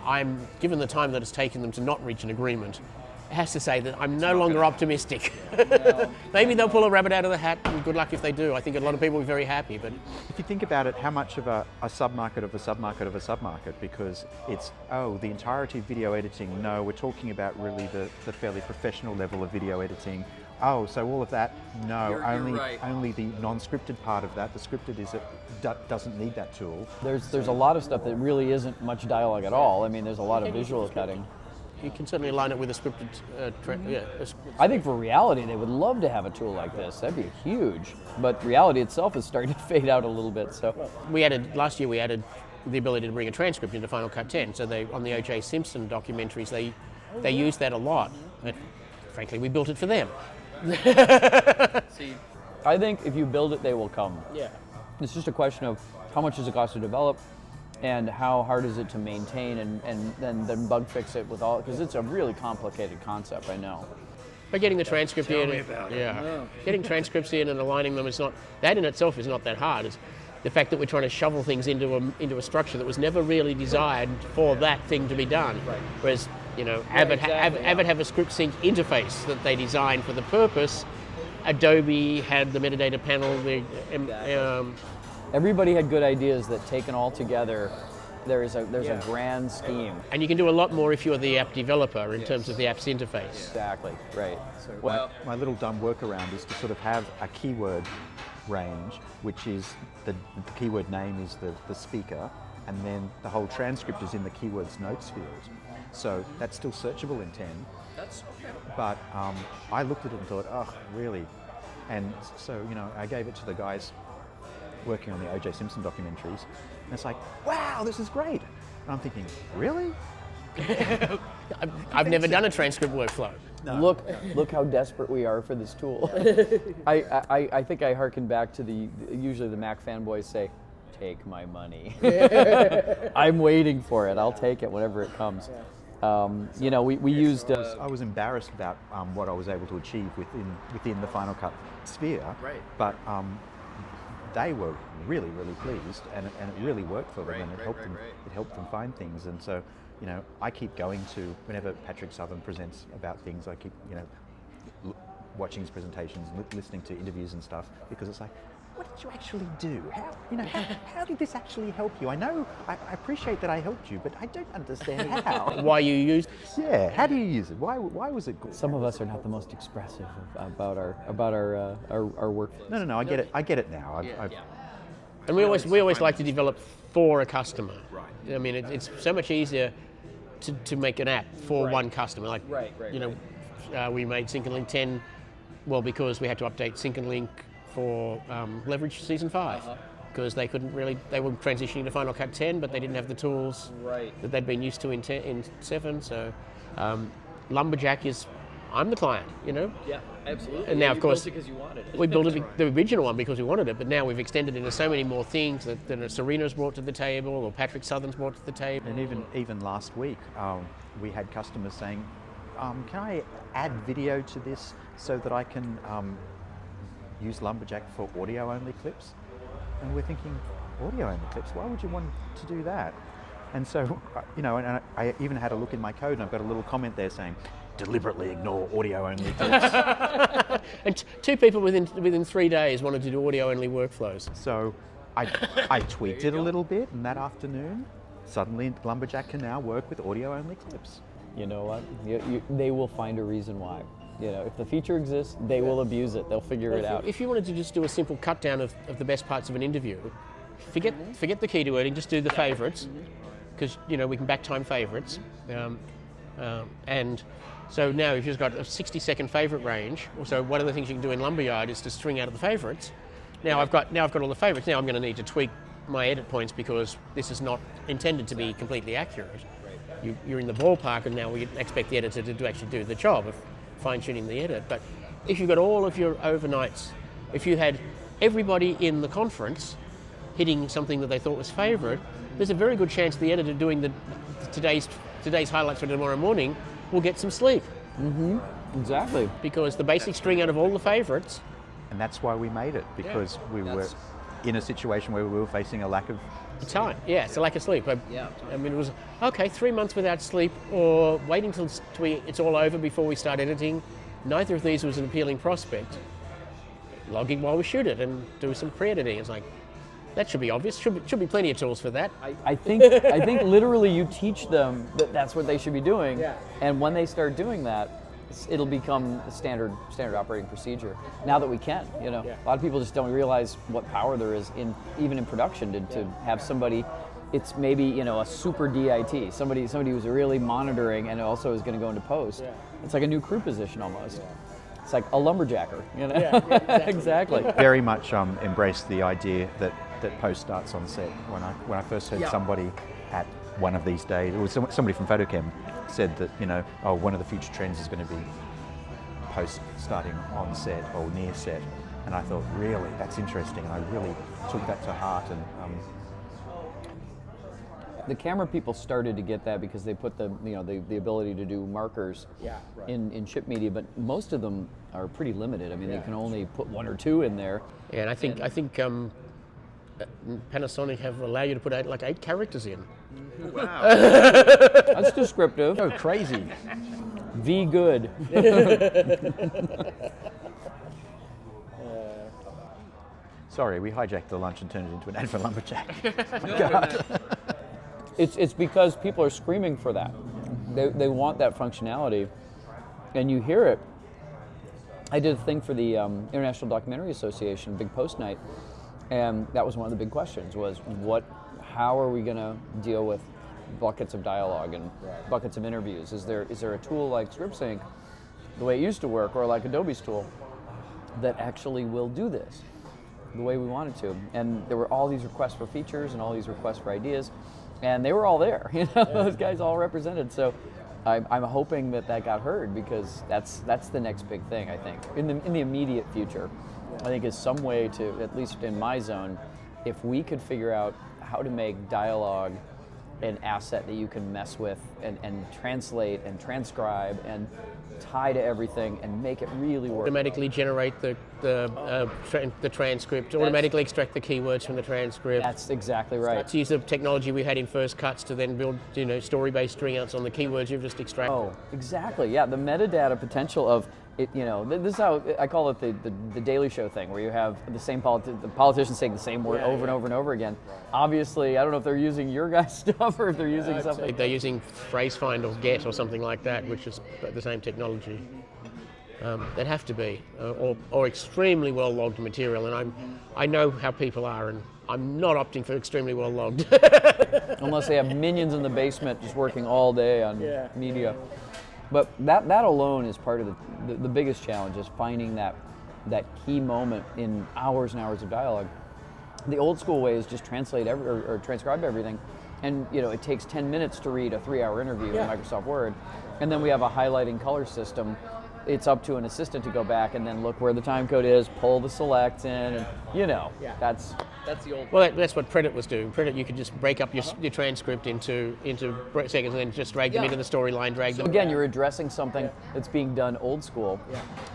I'm given the time that it's taken them to not reach an agreement, it has to say that I'm no longer optimistic. Maybe they'll pull a rabbit out of the hat, and good luck if they do. I think a lot of people will be very happy. But If you think about it, how much of a submarket of a submarket of a submarket, because it's, the entirety of video editing. No, we're talking about really the fairly professional level of video editing. Oh, so all of that? No, You're right. only the non-scripted part of that. The scripted doesn't need that tool. There's a lot of stuff that really isn't much dialogue at all. I mean, there's a lot of visual cutting. you can certainly align it with a scripted. I think for reality, they would love to have a tool like this. That'd be huge. But reality itself is starting to fade out a little bit. So Last year we added the ability to bring a transcript into Final Cut 10. So on the O.J. Simpson documentaries, they use that a lot. But frankly, we built it for them. I think if you build it, they will come. Yeah. It's just a question of how much does it cost to develop, and how hard is it to maintain, and then bug fix it with all, because it's a really complicated concept, I know. But getting the transcript in, getting transcripts in and aligning them is not, that in itself is not that hard. It's the fact that we're trying to shovel things into a structure that was never really designed for that thing to be done. Right. Whereas, Avid have a ScriptSync interface that they designed for the purpose. Adobe had the metadata panel. Everybody had good ideas that, taken all together, there's a grand scheme. And you can do a lot more if you're the app developer in terms of the app's interface. Exactly, right. So my little dumb workaround is to sort of have a keyword range, which is the keyword name is the speaker, and then the whole transcript is in the keywords notes field. So that's still searchable in 10. That's okay. But I looked at it and thought, oh, really? And so, I gave it to the guys working on the O.J. Simpson documentaries, and it's like, wow, this is great. And I'm thinking, really? I've never done a transcript workflow. No. Look how desperate we are for this tool. I think I hearken back to usually the Mac fanboys say, take my money. I'm waiting for it. I'll take it whenever it comes. We used. I was embarrassed about what I was able to achieve within the Final Cut sphere, Right. But they were really, really pleased, and it really worked for them, and it helped them find things. And so, I keep going to, whenever Patrick Southern presents about things, I keep watching his presentations, listening to interviews and stuff, because it's like, what did you actually do? How did this actually help you? I know, I appreciate that I helped you, but I don't understand how. Why you used? Yeah, how do you use it? Why was it good? Some of us are not the most expressive about our work. No, I get it. I get it now. And we always like to develop for a customer. Right. I mean, it's so much easier to make an app for one customer. Like, we made Sync and Link 10, well, because we had to update Sync and Link for Leverage Season 5. Because they were transitioning to Final Cut 10, but they didn't have the tools that they'd been used to in 7. So Lumberjack is I'm the client, Yeah, absolutely. And now, of course, built it because you wanted it. we built the original one because we wanted it, but now we've extended into so many more things that Serena's brought to the table, or Patrick Southern's brought to the table. And even last week, we had customers saying, can I add video to this so that I can use Lumberjack for audio-only clips? And we're thinking, audio-only clips? Why would you want to do that? And so, and I even had a look in my code, and I've got a little comment there saying, deliberately ignore audio-only clips. And two people within 3 days wanted to do audio-only workflows. So I tweaked it a little bit, and that afternoon, suddenly Lumberjack can now work with audio-only clips. You know what? They will find a reason why. If the feature exists, they will abuse it. They'll figure it out. If you wanted to just do a simple cut down of the best parts of an interview, forget the keywording, just do the favorites, because we can back time favorites. And so now if you've got a 60-second favorite range, so one of the things you can do in Lumberyard is to string out of the favorites. Now I've got all the favorites. Now I'm going to need to tweak my edit points because this is not intended to be completely accurate. You're in the ballpark, and now we expect the editor to actually do the job of fine-tuning the edit. But if you've got all of your overnights, if you had everybody in the conference hitting something that they thought was favourite, there's a very good chance the editor doing today's highlights for tomorrow morning will get some sleep. Mm-hmm. Exactly. Because the basic string out of all the favourites. And that's why we made it, because we were in a situation where we were facing a lack of time. Yeah, it's a lack of sleep. I mean, it was, 3 months without sleep, or waiting till it's all over before we start editing. Neither of these was an appealing prospect. Logging while we shoot it and do some pre-editing. It's like, that should be obvious. Should be plenty of tools for that. I think literally you teach them that that's what they should be doing, and when they start doing that, it'll become a standard operating procedure. Now that we can, a lot of people just don't realize what power there is even in production to have somebody. It's maybe a super DIT, somebody who's really monitoring and also is going to go into post. It's like a new crew position almost. It's like a lumberjacker, exactly. Very much embraced the idea that post starts on set. When I first heard somebody at one of these days, it was somebody from Photochem said that one of the future trends is going to be post starting on set or near set, and I thought, really, that's interesting, and I really took that to heart. And the camera people started to get that because they put the ability to do markers in chip media, but most of them are pretty limited. I mean, they can only put 1 or 2 in there. Yeah, and I think Panasonic have allowed you to put 8 characters in. wow, That's descriptive. so crazy. V good. Sorry, we hijacked the lunch and turned it into an ad for Lumberjack. God. It's because people are screaming for that. They want that functionality, and you hear it. I did a thing for the International Documentary Association, big post night, and that was one of the big questions: was how are we going to deal with buckets of dialogue and buckets of interviews? Is there a tool like ScriptSync, the way it used to work, or like Adobe's tool, that actually will do this the way we want it to? And there were all these requests for features and all these requests for ideas, and they were all there. Those guys all represented. So I'm hoping that got heard, because that's the next big thing, I think, in the immediate future. I think is some way to, at least in my zone, if we could figure out how to make dialogue an asset that you can mess with and translate and transcribe and tie to everything and make it really work. Automatically generate the transcript, automatically extract the keywords from the transcript. That's exactly right. To use the technology we had in First Cuts to then build, story-based string outs on the keywords you've just extracted. Oh, exactly. Yeah, the metadata potential of it. This is how I call it the Daily Show thing, where you have the same the politicians saying the same word over and over and over again. Obviously, I don't know if they're using your guys' stuff or if they're using something. They're using phrase-find or get or something like that, which is the same technology. They'd have to be, or extremely well-logged material, and I know how people are, and I'm not opting for extremely well-logged. Unless they have minions in the basement just working all day on media. But that alone is part of the biggest challenge, is finding that key moment in hours and hours of dialogue. The old school way is just translate or transcribe everything, and it takes 10 minutes to read a 3-hour interview in Microsoft Word, and then we have a highlighting color system it's up to an assistant to go back and then look where the time code is, pull the select in, and that's the old. Well, that's what Predit was doing. Predit, you could just break up your transcript into seconds and then just drag them into the storyline, drag them. Again, you're addressing something that's being done old school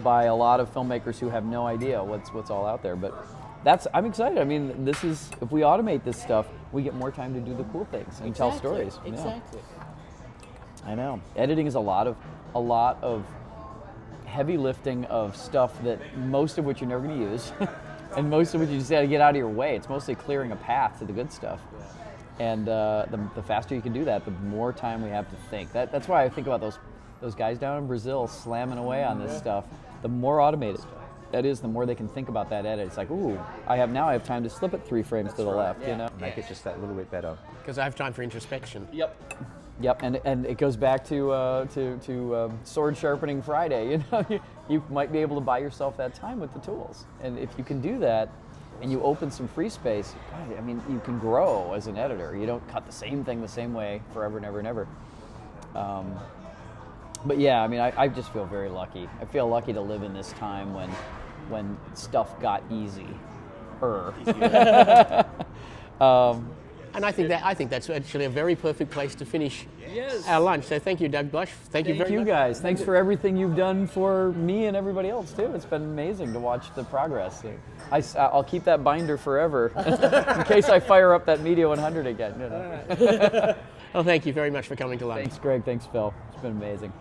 by a lot of filmmakers who have no idea what's all out there. But I'm excited. I mean, this is, if we automate this stuff, we get more time to do the cool things and tell stories. Exactly. I know. Editing is a lot of heavy lifting of stuff that most of which you're never going to use, and most of which you just got to get out of your way. It's mostly clearing a path to the good stuff. And the faster you can do that, the more time we have to think. That's why I think about those guys down in Brazil slamming away on this stuff. The more automated that is, the more they can think about that edit. It's like, ooh, I have time to slip it 3 frames to the left. Make it just that little bit better. Because I have time for introspection. Yep, and it goes back to sword sharpening Friday. You might be able to buy yourself that time with the tools, and if you can do that, and you open some free space, God, I mean, you can grow as an editor. You don't cut the same thing the same way forever and ever and ever. But yeah, I mean, I just feel very lucky. I feel lucky to live in this time when stuff got easy. And I think that's actually a very perfect place to finish our lunch. So thank you, Doug Blush. Thank you very much. Thank you guys. Thanks for everything you've done for me and everybody else too. It's been amazing to watch the progress. I'll keep that binder forever in case I fire up that Media 100 again. Well, thank you very much for coming to lunch. Thanks, Greg. Thanks, Phil. It's been amazing.